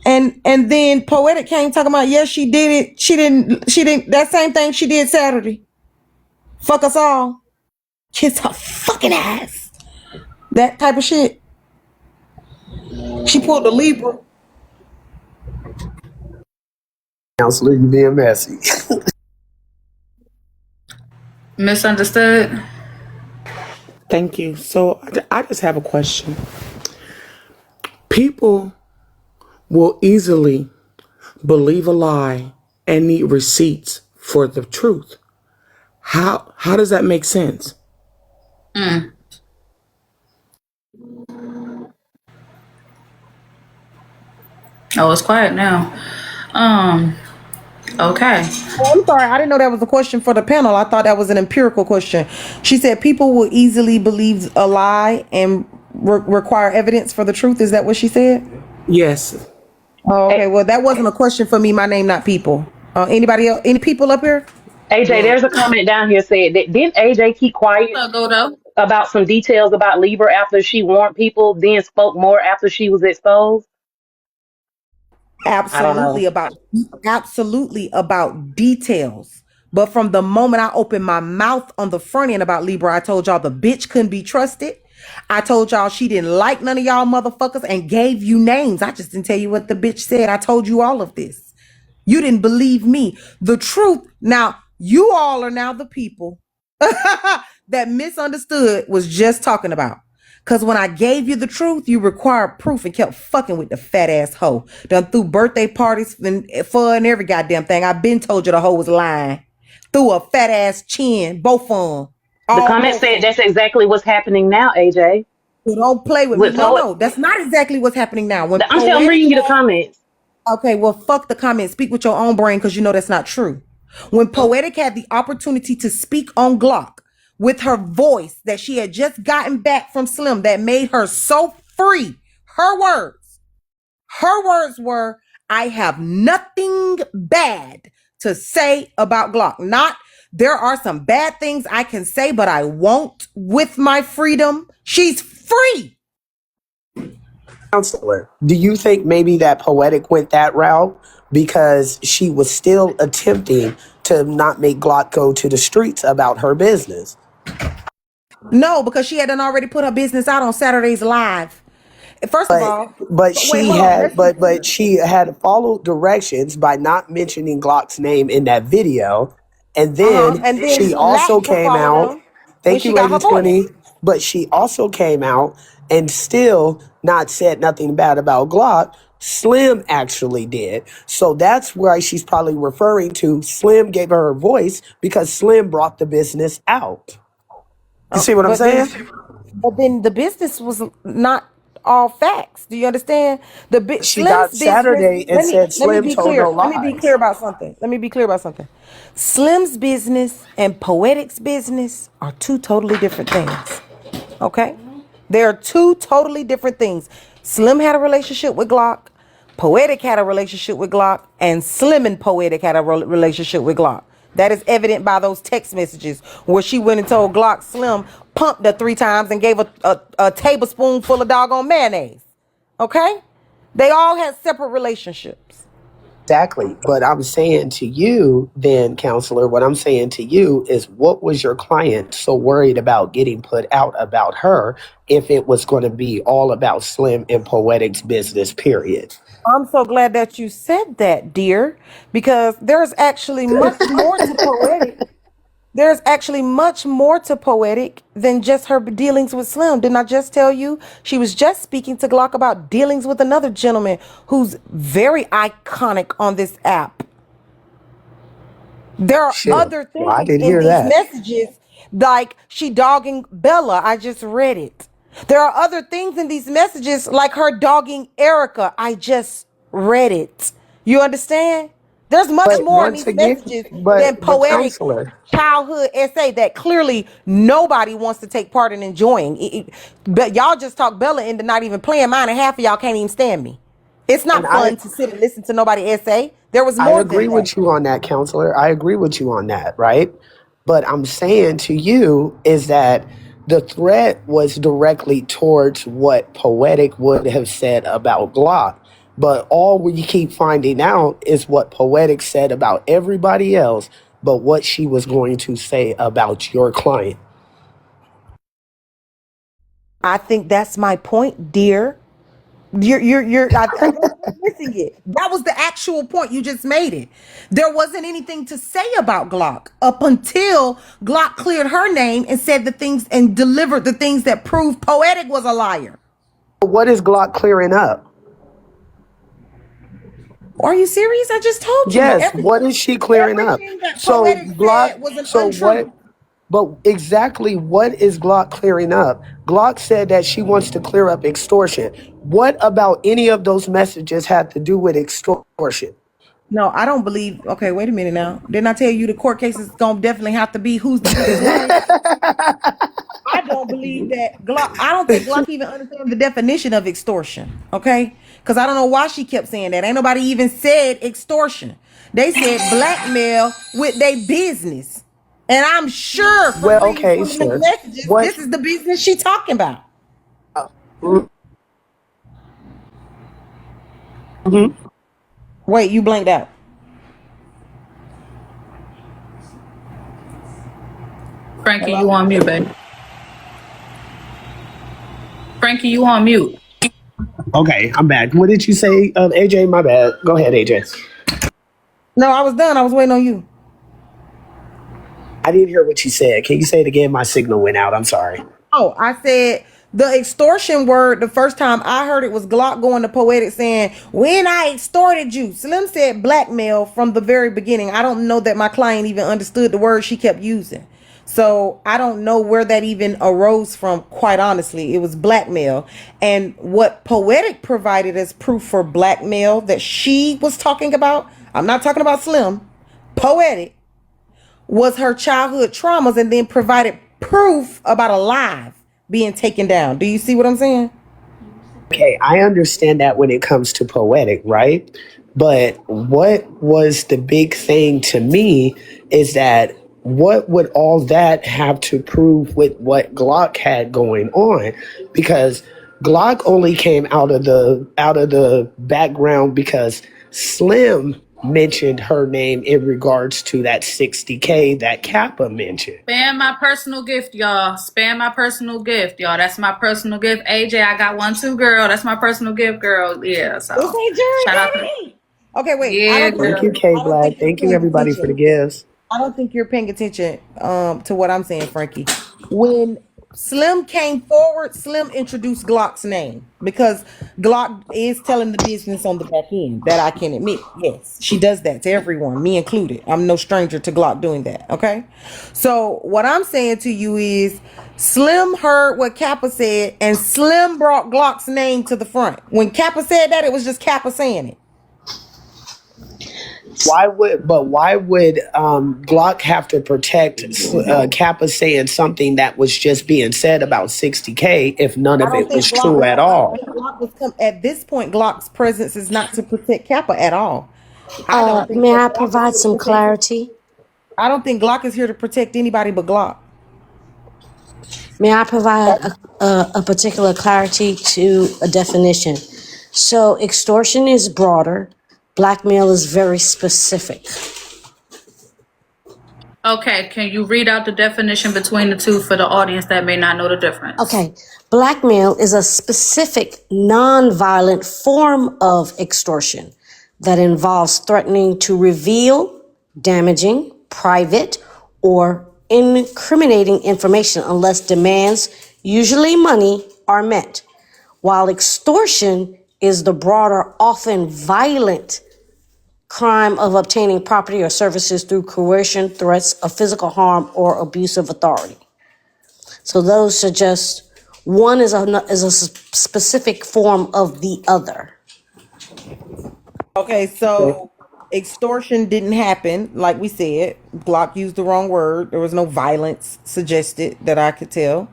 And then Poetic came talking about, yes, she did it. She didn't, that same thing she did Saturday. Fuck us all. Kiss her fucking ass. That type of shit. She pulled the Libra. Counselor, you being messy. Misunderstood. Thank you. So I just have a question. People will easily believe a lie and need receipts for the truth. How does that make sense? Oh, it's quiet now. Okay. Oh, I'm sorry. I didn't know that was a question for the panel. I thought that was an empirical question. She said people will easily believe a lie and require evidence for the truth. Is that what she said? Yes. Oh, okay. Well, that wasn't a question for me. My name, not people. Anybody else? Any people up here? AJ, there's a comment down here said that didn't AJ keep quiet Go though. about some details about Libra after she warned people, then spoke more after she was exposed? I don't know. Absolutely about details. But from the moment I opened my mouth on the front end about Libra, I told y'all the bitch couldn't be trusted. I told y'all she didn't like none of y'all motherfuckers and gave you names. I just didn't tell you what the bitch said. I told you all of this. You didn't believe me. The truth. Now, you all are now the people that misunderstood was just talking about. Because when I gave you the truth, you required proof and kept fucking with the fat ass hoe. Done threw birthday parties and fun and every goddamn thing. I've been told you the hoe was lying. Threw a fat ass chin, both of them. The All comment both of said them. that's exactly what's happening now, AJ. So don't play with me. With No, poet, no, that's not exactly what's happening now. When I'm Poetic reading you the had comments. Okay, well, fuck the comments. Speak with your own brain because you know that's not true. When Poetic had the opportunity to speak on Glock with her voice that she had just gotten back from Slim that made her so free, her words were, I have nothing bad to say about Glock. Not, there are some bad things I can say, but I won't with my freedom. She's free. Counselor, do you think maybe that Poetic went that route because she was still attempting to not make Glock go to the streets about her business? No, because she had done already put her business out on Saturdays Live. First of But all, but wait, she hold on. had but she had followed directions by not mentioning Glock's name in that video, and then And then she also lacked to came follow out. them when Thank you, she got Lady her voice. 20. But she also came out and still not said nothing bad about Glock. Slim actually did. So that's why she's probably referring to Slim gave her voice because Slim brought the business out. You see what I'm But saying? then the business was not all facts. Do you understand? She got Slim's business. Saturday and said Let me Slim be told no clear. Let me be lies. clear about something. Slim's business and Poetic's business are two totally different things. Okay? They are two totally different things. Slim had a relationship with Glock. Poetic had a relationship with Glock, and Slim and Poetic had a relationship with Glock. That is evident by those text messages where she went and told Glock Slim pumped her 3 times and gave her a tablespoonful of doggone mayonnaise. Okay? They all had separate relationships. Exactly. But I'm saying to you, then, counselor, what I'm saying to you is what was your client so worried about getting put out about her if it was going to be all about Slim and Poetic's business, period? I'm so glad that you said that, dear, because there's actually much more to Poetic. There's actually much more to Poetic than just her dealings with Slim. Didn't I just tell you? She was just speaking to Glock about dealings with another gentleman who's very iconic on this app. There are Shit. other Well, I things didn't in hear these that. messages, like she dogging Bella. I just read it. There are other things in these messages, like her dogging Erica. I just read it. You understand? There's much But more in once these again, messages than but Poetic counselor, childhood essay that clearly nobody wants to take part in enjoying. But y'all just talk Bella into not even playing mine, and half of y'all can't even stand me. It's and not fun to sit and listen to nobody essay. There was I more than agree that. with you on that, counselor. I agree with you on that, right? But I'm saying to you is that the threat was directly towards what Poetic would have said about Glock. But all we keep finding out is what Poetic said about everybody else, but what she was going to say about your client. I think that's my point, dear. I think you're missing it. That was the actual point. You just made it. There wasn't anything to say about Glock up until Glock cleared her name and said the things and delivered the things that proved Poetic was a liar. What is Glock clearing up? Are you serious? I just told you Yes, what is she clearing up? everything that So Poetic Glock, said was an so what? untruth. But exactly what is Glock clearing up? Glock said that she wants to clear up extortion. What about any of those messages had to do with extortion? No, I don't believe. Okay, wait a minute now. Didn't I tell you the court case is gonna definitely have to be who's the biggest liar? I don't believe that Glock. I don't think Glock even understands the definition of extortion. Okay, because I don't know why she kept saying that. Ain't nobody even said extortion. They said blackmail with their business. And I'm sure from Well, reading okay, some of these sir. messages, What? this is the business she talking about. Mhm. Wait, you blanked out. Frankie, you Hello? on mute, babe. Frankie, you on mute. Okay, I'm back. What did you say, AJ? My bad. Go ahead, AJ. No, I was done. I was waiting on you. I didn't hear what you said. Can you say it again? My signal went out. I'm sorry. Oh, I said the extortion word, the first time I heard it was Glock going to Poetic saying, when I extorted you. Slim said blackmail from the very beginning. I don't know that my client even understood the word she kept using. So I don't know where that even arose from, quite honestly. It was blackmail. And what Poetic provided as proof for blackmail that she was talking about, I'm not talking about Slim, Poetic, was her childhood traumas and then provided proof about a live being taken down. Do you see what I'm saying? Okay, I understand that when it comes to Poetic, right? But what was the big thing to me is that what would all that have to prove with what Glock had going on? Because Glock only came out of the background because Slim mentioned her name in regards to that 60K that Kappa mentioned. Spam my personal gift, y'all. Spam my personal gift, y'all. That's my personal gift. AJ, I got one too, girl. That's my personal gift, girl. Yeah, so It's a jury, shout out to baby. Okay, wait. yeah, Thank you, girl. K I don't Black. think you're Thank you, paying everybody, for the attention. gifts. I don't think you're paying attention to what I'm saying, Frankie. When Slim came forward, Slim introduced Glock's name because Glock is telling the business on the back end. That I can admit. Yes, she does that to everyone, me included. I'm no stranger to Glock doing that. Okay, so what I'm saying to you is, Slim heard what Kappa said, and Slim brought Glock's name to the front. When Kappa said that, it was just Kappa saying it. Why would Glock have to protect Kappa saying something that was just being said about 60K if none I of don't it think was Glock true was. at I don't all? think Glock was come at this point. Glock's presence is not to protect Kappa at all. I don't think May that I Glock is provide here to some protect. clarity? I don't think Glock is here to protect anybody but Glock. May I provide a particular clarity to a definition? So, extortion is broader, blackmail is very specific. Okay, can you read out the definition between the two for the audience that may not know the difference? Okay, blackmail is a specific non-violent form of extortion that involves threatening to reveal damaging, private, or incriminating information unless demands, usually money, are met. While extortion is the broader, often violent crime of obtaining property or services through coercion, threats of physical harm, or abuse of authority. So those suggest one is a specific form of the other. Okay, Okay. so extortion didn't happen, like we said. Glock used the wrong word. There was no violence suggested that I could tell.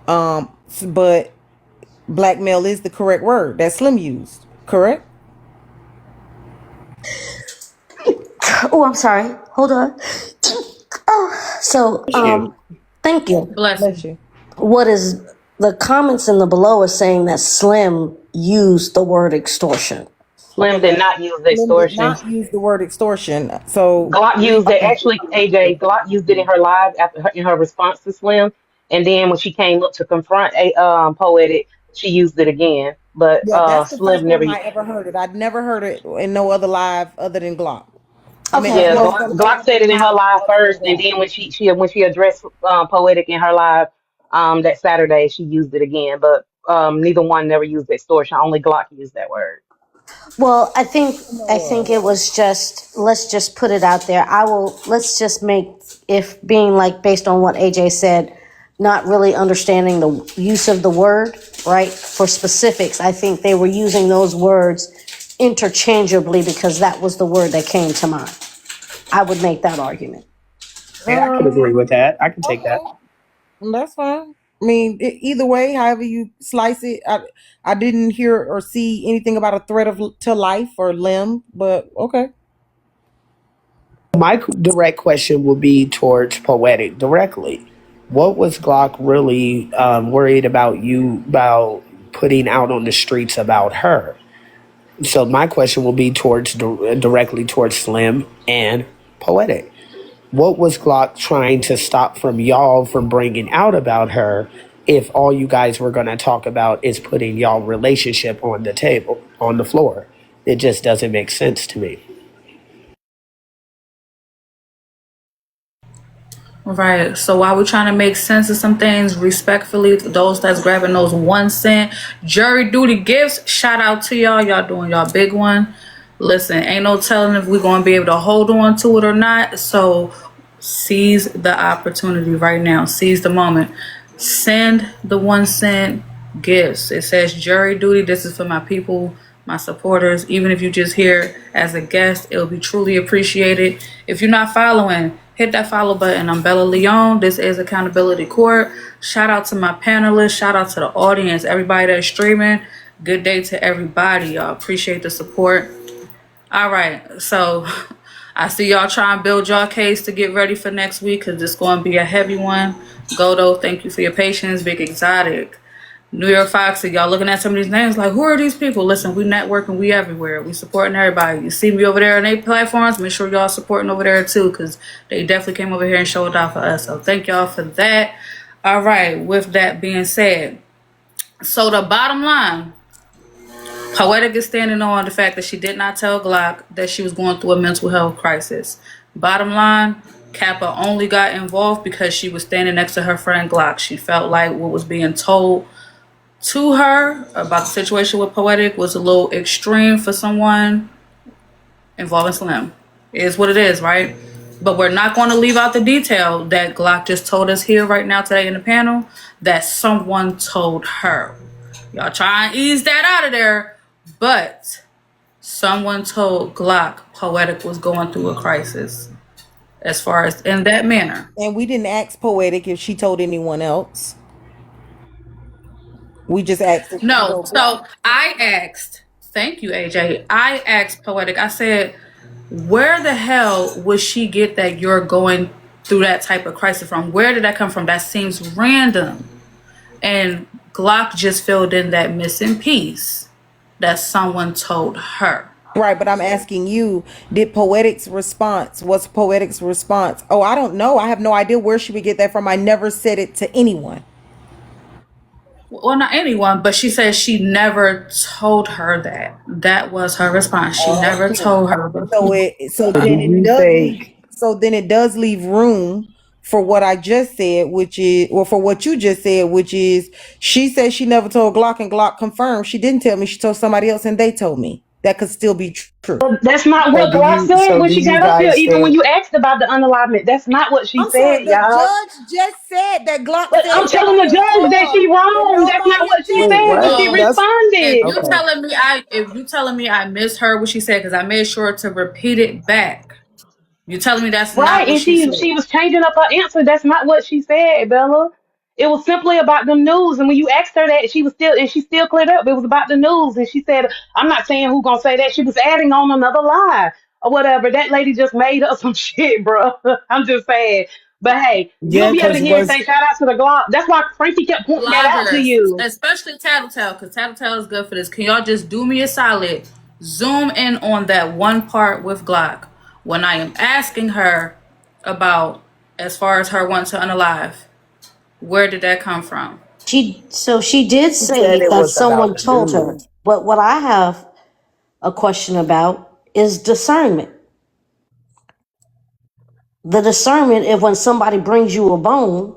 But blackmail is the correct word that Slim used. Correct? Oh, I'm sorry. Hold on. Oh, so, Issue. thank you. Bless Bless you. you. What is the comments in the below are saying that Slim used the word extortion. Okay, Slim did but not use the Slim did extortion. not use the word extortion. So Glock read. used it actually, AJ. Glock used it in her live after in her response to Slim, and then when she came up to confront a Poetic, she used it again. But Yeah, that's the Slim first never. time I ever heard it. I'd never heard it in no other live other than Glock. I mean, Okay, Yeah, well, well, Glock said it in her live other than first, and Glock. then when she addressed Poetic in her live that Saturday, she used it again. But neither one never used extortion. Only Glock used that word. well, I think it was just, let's just put it out there. Let's just make, if being like based on what AJ said, not really understanding the use of the word, right? For specifics, I think they were using those words interchangeably because that was the word that came to mind. I would make that argument. Yeah, I could agree with that. I can take that. Okay, that's fine. I mean, either way, however you slice it, I didn't hear or see anything about a threat of to life or limb, but okay. My direct question will be towards Poetic directly. What was Glock really worried about you about putting out on the streets about her? So my question will be towards directly towards Slim and Poetic. What was Glock trying to stop from y'all from bringing out about her if all you guys were going to talk about is putting y'all relationship on the table, on the floor? It just doesn't make sense to me. Right. So while we're trying to make sense of some things, respectfully, those that's grabbing those 1 cent jury duty gifts, shout out to y'all. Y'all doing y'all big one. Listen, ain't no telling if we're going to be able to hold on to it or not. So seize the opportunity right now. Seize the moment. Send the 1 cent gifts. It says jury duty. This is for my people, my supporters. Even if you just here as a guest, it'll be truly appreciated. If you're not following, hit that follow button. I'm Bella Leon. This is Accountability Court. Shout out to my panelists. Shout out to the audience. Everybody that's streaming. Good day to everybody. Y'all appreciate the support. All right. So I see y'all trying to build y'all case to get ready for next week because it's going to be a heavy one. Godo, thank you for your patience. Big Exotic. New York Foxy, y'all looking at some of these names like, who are these people? Listen, we networking, we everywhere. We supporting everybody. You see me over there on their platforms, make sure y'all supporting over there too, because they definitely came over here and showed out for us. So thank y'all for that. All right, with that being said, so the bottom line, Poetic is standing on the fact that she did not tell Glock that she was going through a mental health crisis. Bottom line, Kappa only got involved because she was standing next to her friend Glock. She felt like what was being told to her about the situation with Poetic was a little extreme for someone involving Slim. It is what it is, right? But we're not going to leave out the detail that Glock just told us here right now today in the panel that someone told her. Y'all try and ease that out of there, but someone told Glock Poetic was going through a crisis as far as in that manner. And we didn't ask Poetic if she told anyone else. We just asked if she No, told so Glock. I asked, thank you, AJ. I asked Poetic, I said, where the hell would she get that you're going through that type of crisis from? Where did that come from? That seems random. And Glock just filled in that missing piece that someone told her. Right, but I'm asking you, what's Poetic's response? Oh, I don't know. I have no idea where she would get that from. I never said it to anyone. Well, not anyone, but she said she never told her that. That was her response. She never told her. So Do then you think it does leave room for what I just said, which is, or for what you just said, which is, she said she never told Glock, and Glock confirmed she didn't tell me. She told somebody else, and they told me. That could still be true. That's not so what do Glock you said so when do she you got up here. guys Even when think you asked about the unalignment, that's not what she I'm sorry, said, the y'all. judge just said that Glock But said I'm that telling on the the judge that floor, she but wrong. That's not nobody what she said wait, said when what? she Oh, That's if responded. you okay. telling me I misheard what she said because I made sure to repeat it back. You telling me that's not Right, what and she said? she was changing up her answer. That's not what she said, Bella. It was simply about the news. And when you asked her that, she still cleared up. It was about the news, and she said, "I'm not saying who gonna say that." She was adding on another lie or whatever. That lady just made up some shit, bro. I'm just saying. But hey, you'll Yeah, be able to because hear was everything. Shout out to the Glock. That's why Frankie kept pointing that out to Bloggers, you. especially Tattletale, because Tattletale is good for this. Can y'all just do me a solid? Zoom in on that one part with Glock when I am asking her about as far as her wanting to unalive. Where did that come from? She did he said say it that was about someone the told her. news. But what I have a question about is discernment. The discernment if when somebody brings you a bone,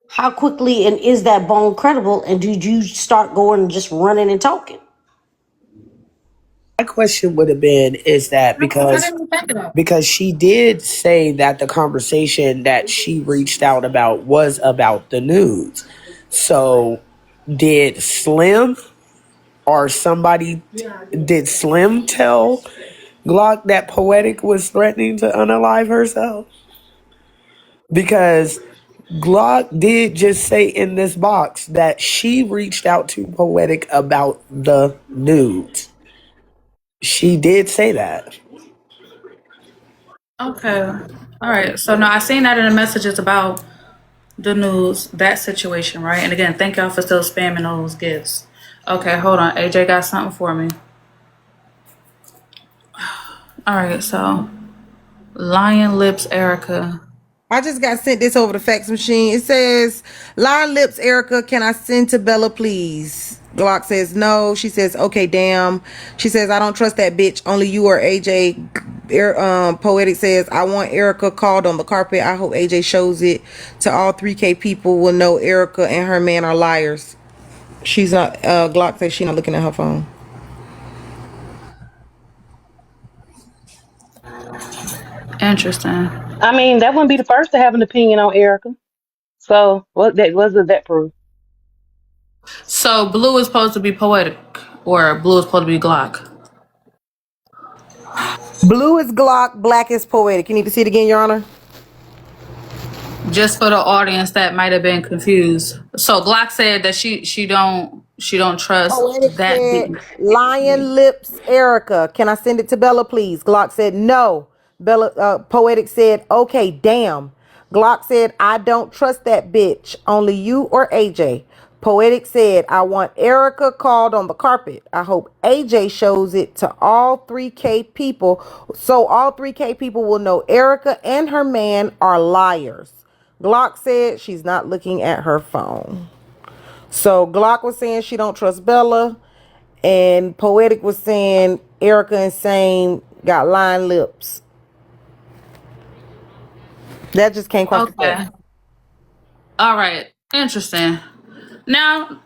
how quickly and is that bone credible? And did you start going and just running and talking? My question would have been is that I didn't even think of that. because she did say that the conversation that she reached out about was about the news. So did Slim or somebody did Slim tell Glock that Poetic was threatening to unalive herself? Because Glock did just say in this box that she reached out to Poetic about the nudes. She did say that. Okay. All right. So now I seen that in the messages about the news, that situation, right? And again, thank y'all for still spamming those gifts. Okay, hold on. AJ got something for me. All right, so Lion Lips Erica. I just got sent this over the fax machine. It says, "Lion Lips, Erica, can I send to Bella, please?" Glock says no. She says, "Okay, damn." She says, "I don't trust that bitch. Only you or AJ." Poetic says, "I want Erica called on the carpet. I hope AJ shows it to all 3K people will know Erica and her man are liars." She's not, Glock says she's not looking at her phone. Interesting. I mean, that wouldn't be the first to have an opinion on Erica. So what that was that proof? So Blue is supposed to be poetic, or Blue is supposed to be Glock. Blue is Glock, black is Poetic. You need to see it again, Your Honor? Just for the audience that might have been confused. So Glock said that she don't trust Poetic that said, bitch. "Lion Lips, Erica, can I send it to Bella, please?" Glock said, "No." Poetic said, "Okay, damn." Glock said, "I don't trust that bitch. Only you or AJ." Poetic said, "I want Erica called on the carpet. I hope AJ shows it to all 3K people so all 3K people will know Erica and her man are liars." Glock said she's not looking at her phone. So Glock was saying she don't trust Bella, and Poetic was saying Erica and Same got lying lips. That just came across the Okay. desk. All right. Interesting. Now,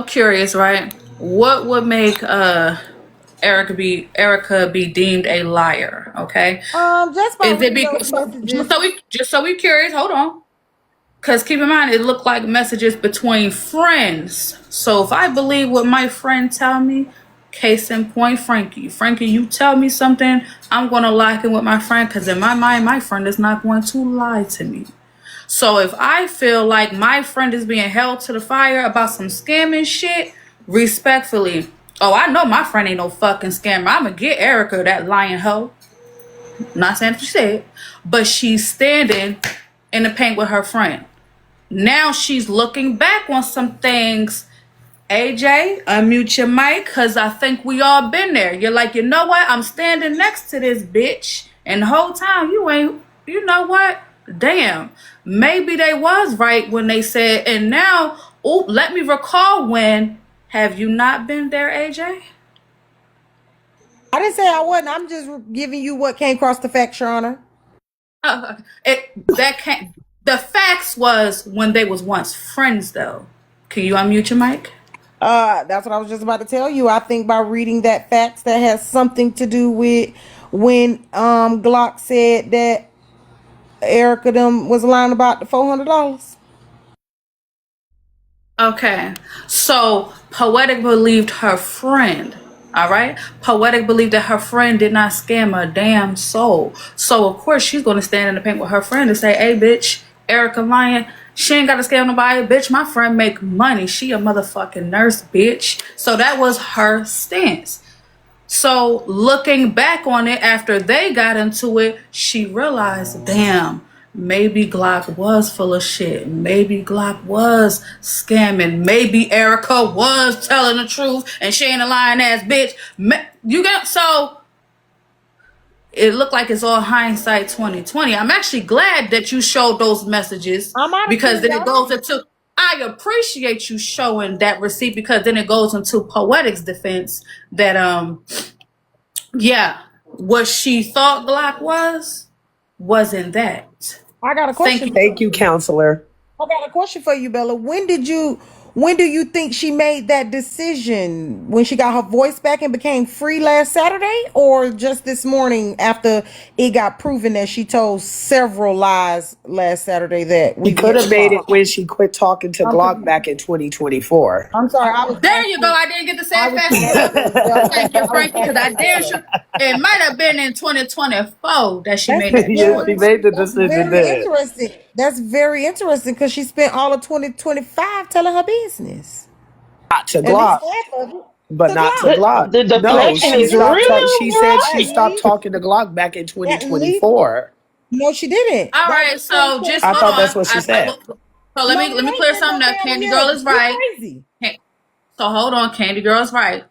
curious, right? What would make Erica be deemed a liar? Okay. Just by Is it reading because those messages. just so we curious? Hold on. Because keep in mind, it looked like messages between friends. So if I believe what my friend tell me, case in point, Frankie. Frankie, you tell me something, I'm going to lock in with my friend because in my mind, my friend is not going to lie to me. So if I feel like my friend is being held to the fire about some scamming shit, respectfully, oh, I know my friend ain't no fucking scammer. I'm going to get Erica, that lying hoe. Not saying what she said, but she's standing in the paint with her friend. Now she's looking back on some things. AJ, unmute your mic, because I think we all been there. You're like, you know what? I'm standing next to this bitch. And the whole time you ain't, you know what? Damn. Maybe they was right when they said, and now, oh, let me recall when. Have you not been there, AJ? I didn't say I wasn't. I'm just giving you what came across the fact, Your Honor. The facts was when they was once friends, though. Can you unmute your mic? That's what I was just about to tell you. I think by reading that facts that has something to do with when Glock said that Erica them was lying about the $400. Okay, so Poetic believed her friend. All right, Poetic believed that her friend did not scam a damn soul. So of course she's gonna stand in the paint with her friend and say, "Hey, bitch, Erica lying. She ain't gotta scam nobody, bitch. My friend make money. She a motherfucking nurse, bitch." So that was her stance. So looking back on it after they got into it, she realized, damn, maybe Glock was full of shit. Maybe Glock was scamming. Maybe Erica was telling the truth and she ain't a lying ass bitch. So it looked like it's all hindsight 2020. I'm actually glad that you showed those messages I'm out of because then it goes curiosity. into I appreciate you showing that receipt because then it goes into Poetic's defense that yeah, what she thought Glock wasn't that. I got a Thank question. you. Thank you, counselor. I got a question for you, Bella. When do you think she made that decision? When she got her voice back and became free last Saturday, or just this morning after it got proven that she told several lies last Saturday that She we could have get made it when she quit talking to Glock back in 2024. I'm sorry, I was There you go. I didn't get to say it fast enough. Thank you, Frankie, because I damn sure it might have been in 2024 that she made that Yes, she choice. made the decision very then. interesting. That's very interesting because she spent all of 2025 telling her business. Not to At least Glock. half of it. but To not to Glock. Glock. The No, deflection she is stopped. real, She said bro. she stopped talking to Glock back in At least 2024. no, she didn't. All That right, was so just I hold thought that's on. what she said. So let no, me it ain't clear been no something up. damn Candy year. Girl is You right. crazy. So hold on, Candy Girl's right.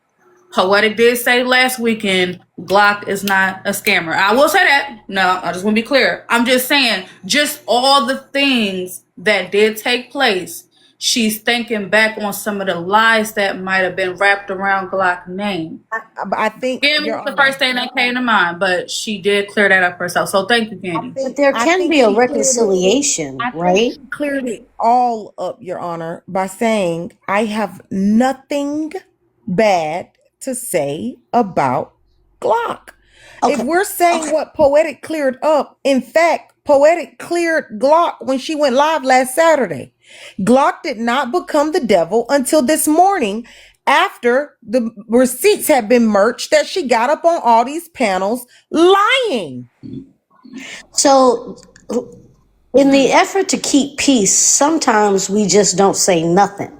Poetic did say last weekend Glock is not a scammer. I will say that. No, I just want to be clear. I'm just saying, just all the things that did take place. She's thinking back on some of the lies that might have been wrapped around Glock's name. I think Again, Your it's the Honor, first thing that came to mind, but she did clear that up herself. So thank you, Candy. But there I can think be a she cleared it. reconciliation, I think right? she cleared it all up, Your Honor, by saying I have nothing bad to say about Glock. If Okay. we're saying what Poetic cleared up, in fact, Poetic cleared Glock when she went live last Saturday. Glock did not become the devil until this morning after the receipts had been merged that she got up on all these panels lying. So, in the effort to keep peace, sometimes we just don't say nothing.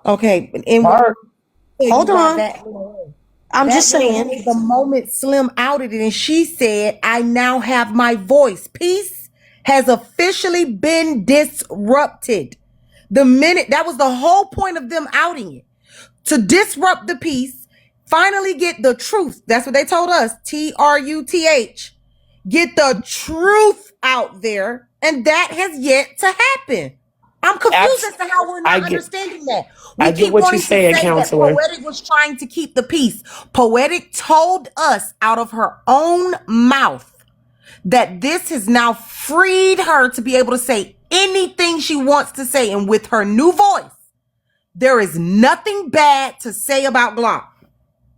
Okay, and why Word. Hold on. that I'm that just went saying. away the moment Slim outed it, and she said, "I now have my voice. Peace has officially been disrupted." The minute that was the whole point of them outing it, to disrupt the peace, finally get the truth. That's what they told us. TRUTH. Get the truth out there, and that has yet to happen. I'm confused as to how we're I not get, understanding that. I We get keep what you're wanting to saying, say that counselor. Poetic was trying to keep the peace. Poetic told us out of her own mouth that this has now freed her to be able to say anything she wants to say. And with her new voice, there is nothing bad to say about Glock.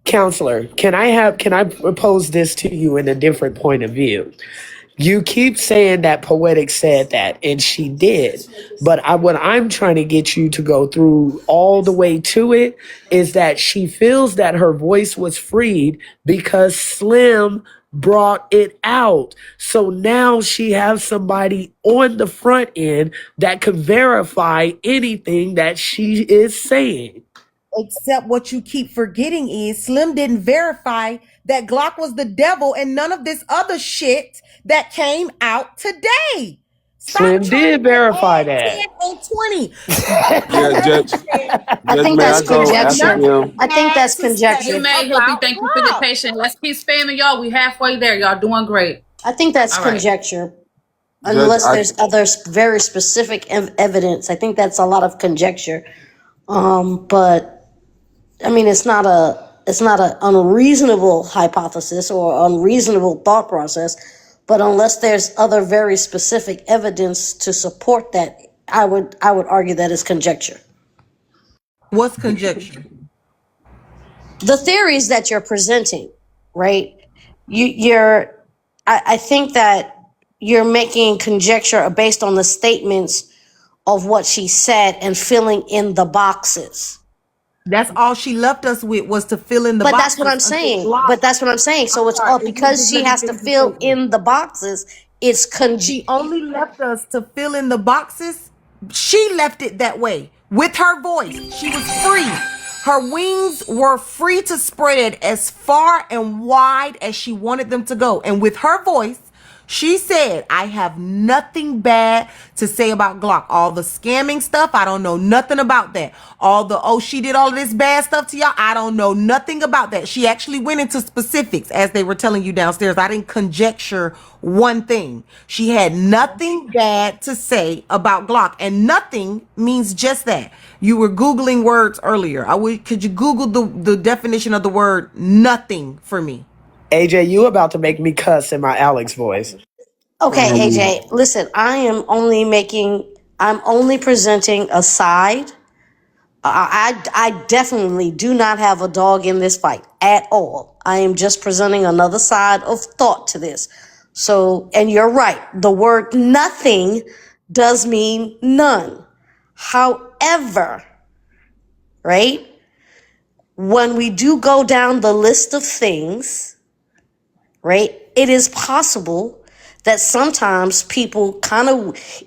Counselor, can I propose this to you in a different point of view? You keep saying that Poetic said that, and she did. But what I'm trying to get you to go through all the way to it is that she feels that her voice was freed because Slim brought it out. So now she has somebody on the front end that can verify anything that she is saying. Except what you keep forgetting is Slim didn't verify that Glock was the devil and none of this other shit that came out today. Slim Stop trying did to verify add that. 10 and 20. Yeah, Poetic Judge. said I Judge, think may I that's go Poetic has after conjecture. nothing him? I think bad that's to You conjecture. say may, Hippie. about Thank you for your Glock. patience. Let's keep spamming y'all. We halfway there. Y'all doing great. I think that's All right. conjecture. Judge, Unless there's other very specific evidence. I think that's a lot of conjecture. But I mean, it's not an unreasonable hypothesis or unreasonable thought process. But unless there's other very specific evidence to support that, I would argue that it's conjecture. What's conjecture? The theories that you're presenting, right? I think that you're making conjecture based on the statements of what she said and filling in the boxes. That's all she left us with was to fill in the But boxes. that's what I'm until saying. Glock. But that's what I'm saying. So I'm it's sorry, all if you because just she let me has to finish the fill statement. in the boxes. It's She only left us to fill in the boxes. She left it that way with her voice. She was free. Her wings were free to spread as far and wide as she wanted them to go. And with her voice, she said, I have nothing bad to say about Glock. All the scamming stuff, I don't know nothing about that. All the, oh, she did all of this bad stuff to y'all, I don't know nothing about that. She actually went into specifics as they were telling you downstairs. I didn't conjecture one thing. She had nothing bad to say about Glock. And nothing means just that. You were Googling words earlier. Could you Google the definition of the word nothing for me? AJ, you about to make me cuss in my Alex voice. okay, AJ. Listen, I'm only presenting a side. I definitely do not have a dog in this fight at all. I am just presenting another side of thought to this. So, and you're right. The word nothing does mean none. However, right? When we do go down the list of things, right? It is possible that sometimes people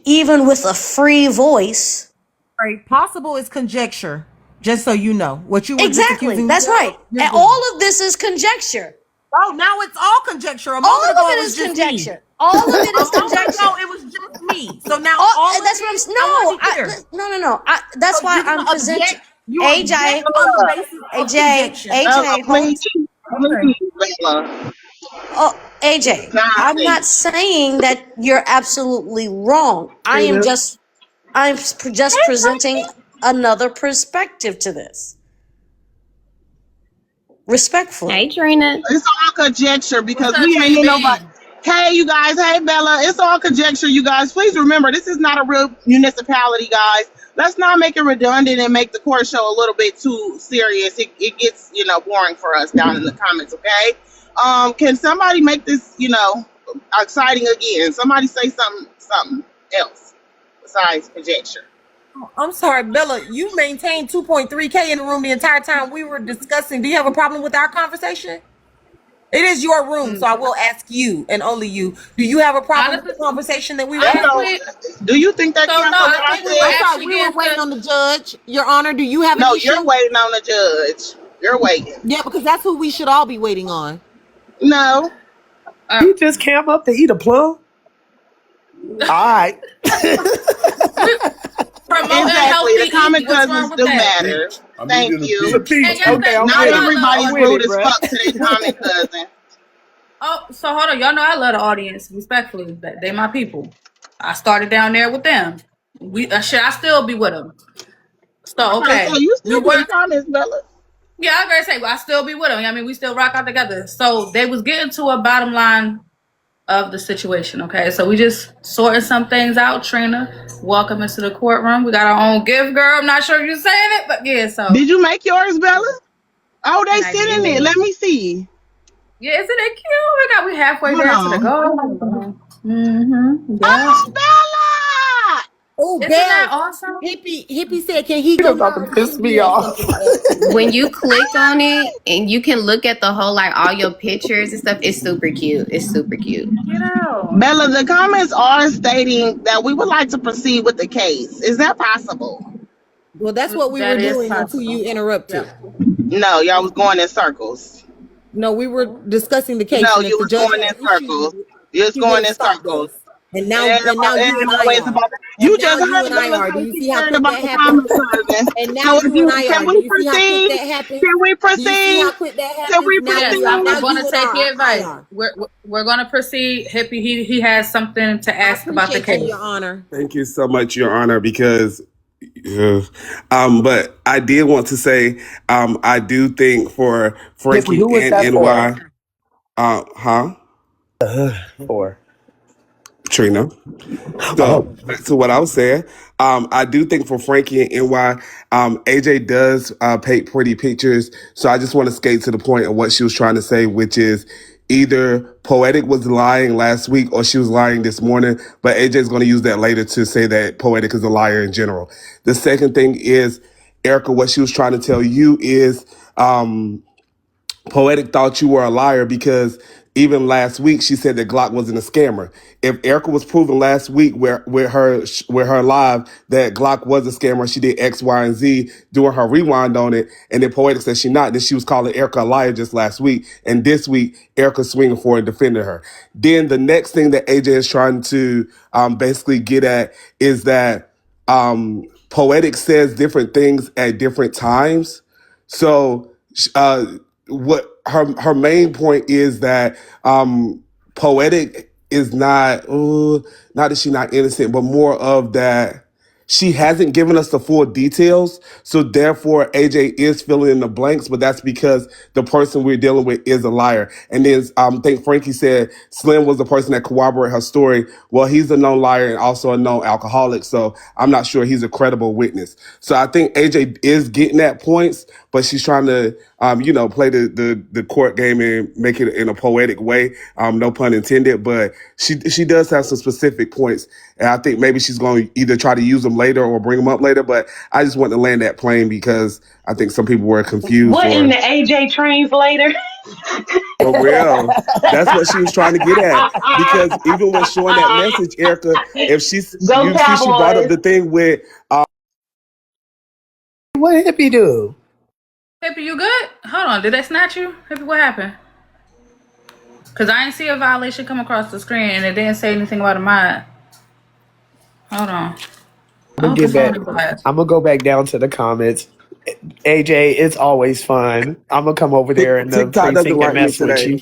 even with a free voice. Right. Possible is conjecture. Just so you know, what you were just Exactly. accusing. That's right. And all of this is conjecture. Oh, now it's all conjecture. A All moment ago, of it it was is just conjecture. me. All of it A is moment conjecture. ago, it was just me. So now Oh, all of that's what I'm. this, I want to be clear. No. That's So why you're I'm gonna presenting. object. You AJ, object on the basis of conjecture. AJ, hold. Okay. Bella. Oh, AJ, I'm not Nonsense. saying that you're absolutely wrong. I'm just presenting another perspective to this. Respectfully. Hey, Trina. It's all conjecture because What's up, we ain't Trina in B? nobody. Hey, you guys. Hey, Bella. It's all conjecture, you guys. Please remember, this is not a real municipality, guys. Let's not make it redundant and make the court show a little bit too serious. It gets, boring for us down in the comments, okay? Can somebody make this, exciting again? Somebody say something else besides conjecture. I'm sorry, Bella. You maintained 2.3K in the room the entire time we were discussing. Do you have a problem with our conversation? It is your room, so I will ask you and only you. Do you have a problem with the conversation that we were having? Honestly, Do you think that so counts no, for I what I think we were I'm said? sorry, actually we were getting waiting to. on the judge. Your Honor, do you have an No, issue? you're waiting on the judge. You're waiting. Yeah, because that's who we should all be waiting on. No. You just came up to eat a plum? All right. Promoting Exactly. healthy The common eating. What's cousins wrong with do that? matter. I'm Thank eating a you. peach. The peach. And guess Okay, what? I'm Not with it. everybody's I'm with rude it, as bruh. fuck to their common cousin. Oh, so hold on. Y'all know I love the audience, respectfully. They my people. I started down there with them. Should I still be with them? So Okay, okay, so you we still put work. comments, Bella. Yeah, I was gonna say, but I still be with them. I mean, we still rock out together. So they was getting to a bottom line of the situation. Okay, so we just sorting some things out. Trina, welcome into the courtroom. We got our own gift, girl. I'm not sure if you're saying it, but yeah. So Did you make yours, Bella? Oh, they and I sit in it. did. Let me see. Yeah, isn't it cute? We halfway Hold there to the on. goal. Mm-hmm. Yeah. Oh, Bella! Oh, Isn't that Belle. awesome? Hippie said, can he You're go about to first? piss me off. When you click on it and you can look at the whole, like all your pictures and stuff, it's super cute. It's super cute. You know. Bella, the comments are stating that we would like to proceed with the case. Is that possible? Well, that's what we That were is doing until possible. you interrupted. Yeah. No, y'all was going in circles. No, we were discussing the case. No, And if you the was judge going had in issues, circles. You was he going would have in stopped circles. us. And now And you and I always are. about And you now just you heard and I Bella are. Do say you she's see how worried quick about that the happened? common cousin. And now So if you and you I can are. Do we you see how quick proceed? that happened? Can we Do you see proceed? how quick that Can we happens? Now Yes, you proceed? and I'm now going you to and take your I advice. are. We're going to proceed. Hippie, he has something to I ask about the appreciate you, case. Your Honor. Thank you so much, Your Honor, because but I did want to say I do think for Hippie, Frankie who was and that for? NY, For. Trina. So Oh. back to what I was saying. I do think for Frankie and NY, AJ does paint pretty pictures. So I just want to skate to the point of what she was trying to say, which is either Poetic was lying last week or she was lying this morning. But AJ's going to use that later to say that Poetic is a liar in general. The second thing is, Erica, what she was trying to tell you is Poetic thought you were a liar because even last week she said that Glock wasn't a scammer. If Erica was proven last week with her live that Glock was a scammer, she did X, Y, and Z, doing her rewind on it, and then Poetic said she not. Then she was calling Erica a liar just last week, and this week Erica's swinging for and defending her. Then the next thing that AJ is trying to basically get at is that Poetic says different things at different times. So what her main point is that Poetic is not that she's not innocent, but more of that she hasn't given us the full details. So therefore AJ is filling in the blanks, but that's because the person we're dealing with is a liar. And then I think Frankie said Slim was the person that corroborated her story. Well, he's a known liar and also a known alcoholic, so I'm not sure he's a credible witness. So I think AJ is getting at points, but she's trying to play the court game and make it in a poetic way. No pun intended, but she does have some specific points, and I think maybe she's going to either try to use them later or bring them up later. But I just want to land that plane because I think some people were confused. What in the AJ translator? For real, that's what she was trying to get at. Because even when showing that message, Erica, if she Go brought up Cowboys. the thing with What did Hippie do? Hippie, you good? Hold on, did they snatch you? Hippie, what happened? Because I didn't see a violation come across the screen and it didn't say anything about a mod. Hold on. I hope the phone is quiet. I'm gonna go back down to the comments. AJ, it's always fun. I'm gonna come over there in the TikTok doesn't precinct and like me mess with today. you.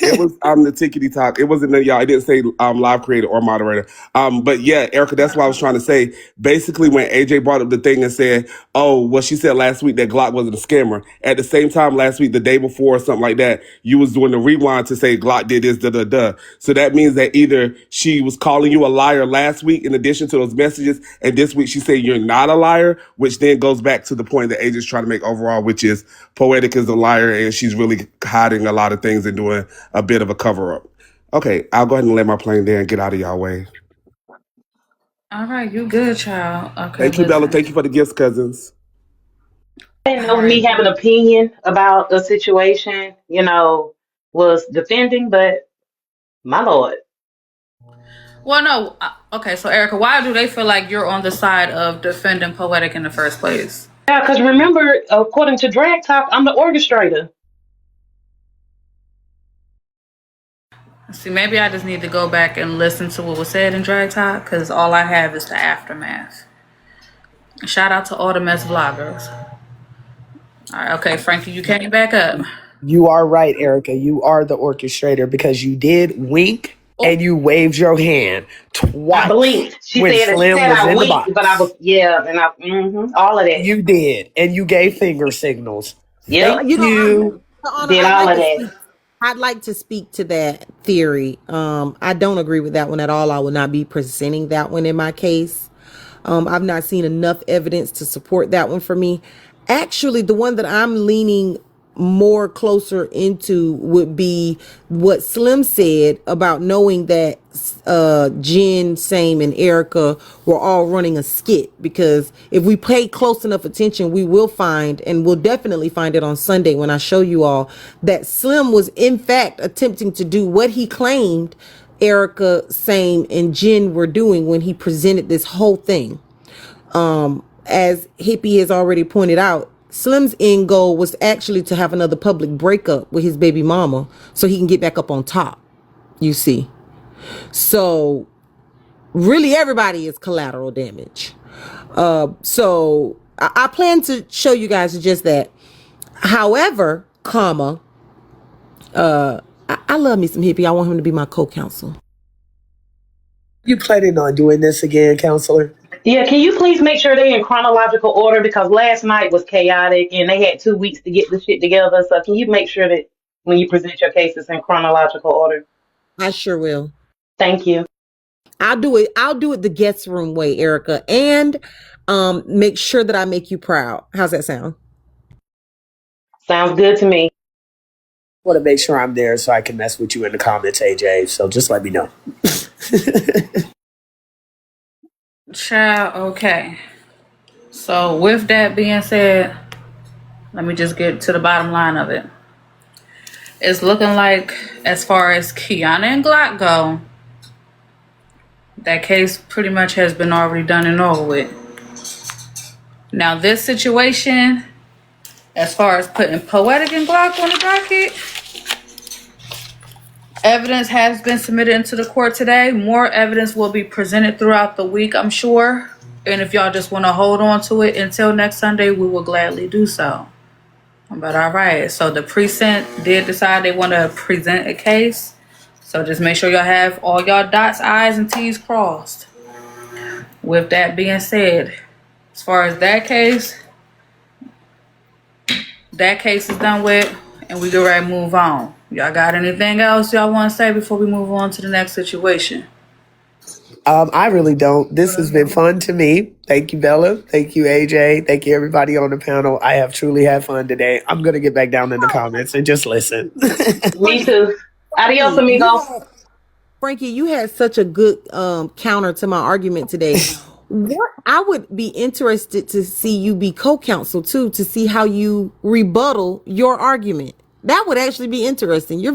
It was the tickety talk. It wasn't y'all. It didn't say live creator or moderator. But yeah, Erica, that's what I was trying to say. Basically, when AJ brought up the thing and said, "Oh, well, she said last week that Glock wasn't a scammer." At the same time, last week, the day before, or something like that, you was doing the rewind to say Glock did this, da da da. So that means that either she was calling you a liar last week, in addition to those messages, and this week she said you're not a liar, which then goes back to the point that AJ's trying to make overall, which is Poetic is a liar and she's really hiding a lot of things and doing a bit of a cover up. Okay, I'll go ahead and lay my plane there and get out of y'all way. All right, you good, child. Okay, Thank you, Bella. Thank you for the gifts, cousins. I didn't know me having an opinion about the situation, was defending, but my lord. Well, no. Okay, so Erica, why do they feel like you're on the side of defending Poetic in the first place? Yeah, because remember, according to Drag Talk, I'm the orchestrator. See, maybe I just need to go back and listen to what was said in Drag Talk, because all I have is the aftermath. Shout out to all the mess vloggers. All right, okay, Frankie, you came back up. You are right, Erica. You are the orchestrator because you did wink and you waved your hand twice. I blinked. She when said, Slim was I in the winked, box. but I was, all of that. You did, and you gave finger signals. Yeah, Thank you. did all of that. I'd like to speak to that theory. I don't agree with that one at all. I will not be presenting that one in my case. I've not seen enough evidence to support that one for me. Actually, the one that I'm leaning more closer into would be what Slim said about knowing that Jen, Same, and Erica were all running a skit, because if we pay close enough attention, we will find, and we'll definitely find it on Sunday when I show you all, that Slim was in fact attempting to do what he claimed Erica, Same, and Jen were doing when he presented this whole thing. As Hippie has already pointed out, Slim's end goal was actually to have another public breakup with his baby mama so he can get back up on top, you see. So really everybody is collateral damage. So I plan to show you guys just that. However, I love me some Hippie. I want him to be my co-counsel. You planning on doing this again, counselor? Yeah, can you please make sure they're in chronological order, because last night was chaotic and they had 2 weeks to get the shit together. So can you make sure that when you present your cases in chronological order? I sure will. Thank you. I'll do it the guest room way, Erica, and make sure that I make you proud. How's that sound? Sounds good to me. I want to make sure I'm there so I can mess with you in the comments, AJ. So just let me know. Child, okay. So with that being said, let me just get to the bottom line of it. It's looking like, as far as Kiana and Glock go, that case pretty much has been already done and over with. Now this situation, as far as putting Poetic and Glock on the docket, evidence has been submitted into the court today. More evidence will be presented throughout the week, I'm sure. And if y'all just want to hold on to it until next Sunday, we will gladly do so. But all right, so the precinct did decide they want to present a case. So just make sure y'all have all y'all dots, I's, and T's crossed. With that being said, as far as that case is done with, and we get ready to move on. Y'all got anything else y'all want to say before we move on to the next situation? I really don't. This has been fun to me. Thank you, Bella. Thank you, AJ. Thank you, everybody on the panel. I have truly had fun today. I'm going to get back down in the comments and just listen. Me too. Adios, amigos. Frankie, you had such a good counter to my argument today. What I would be interested to see you be co-counsel too, to see how you rebuttal your argument. That would actually be interesting. You're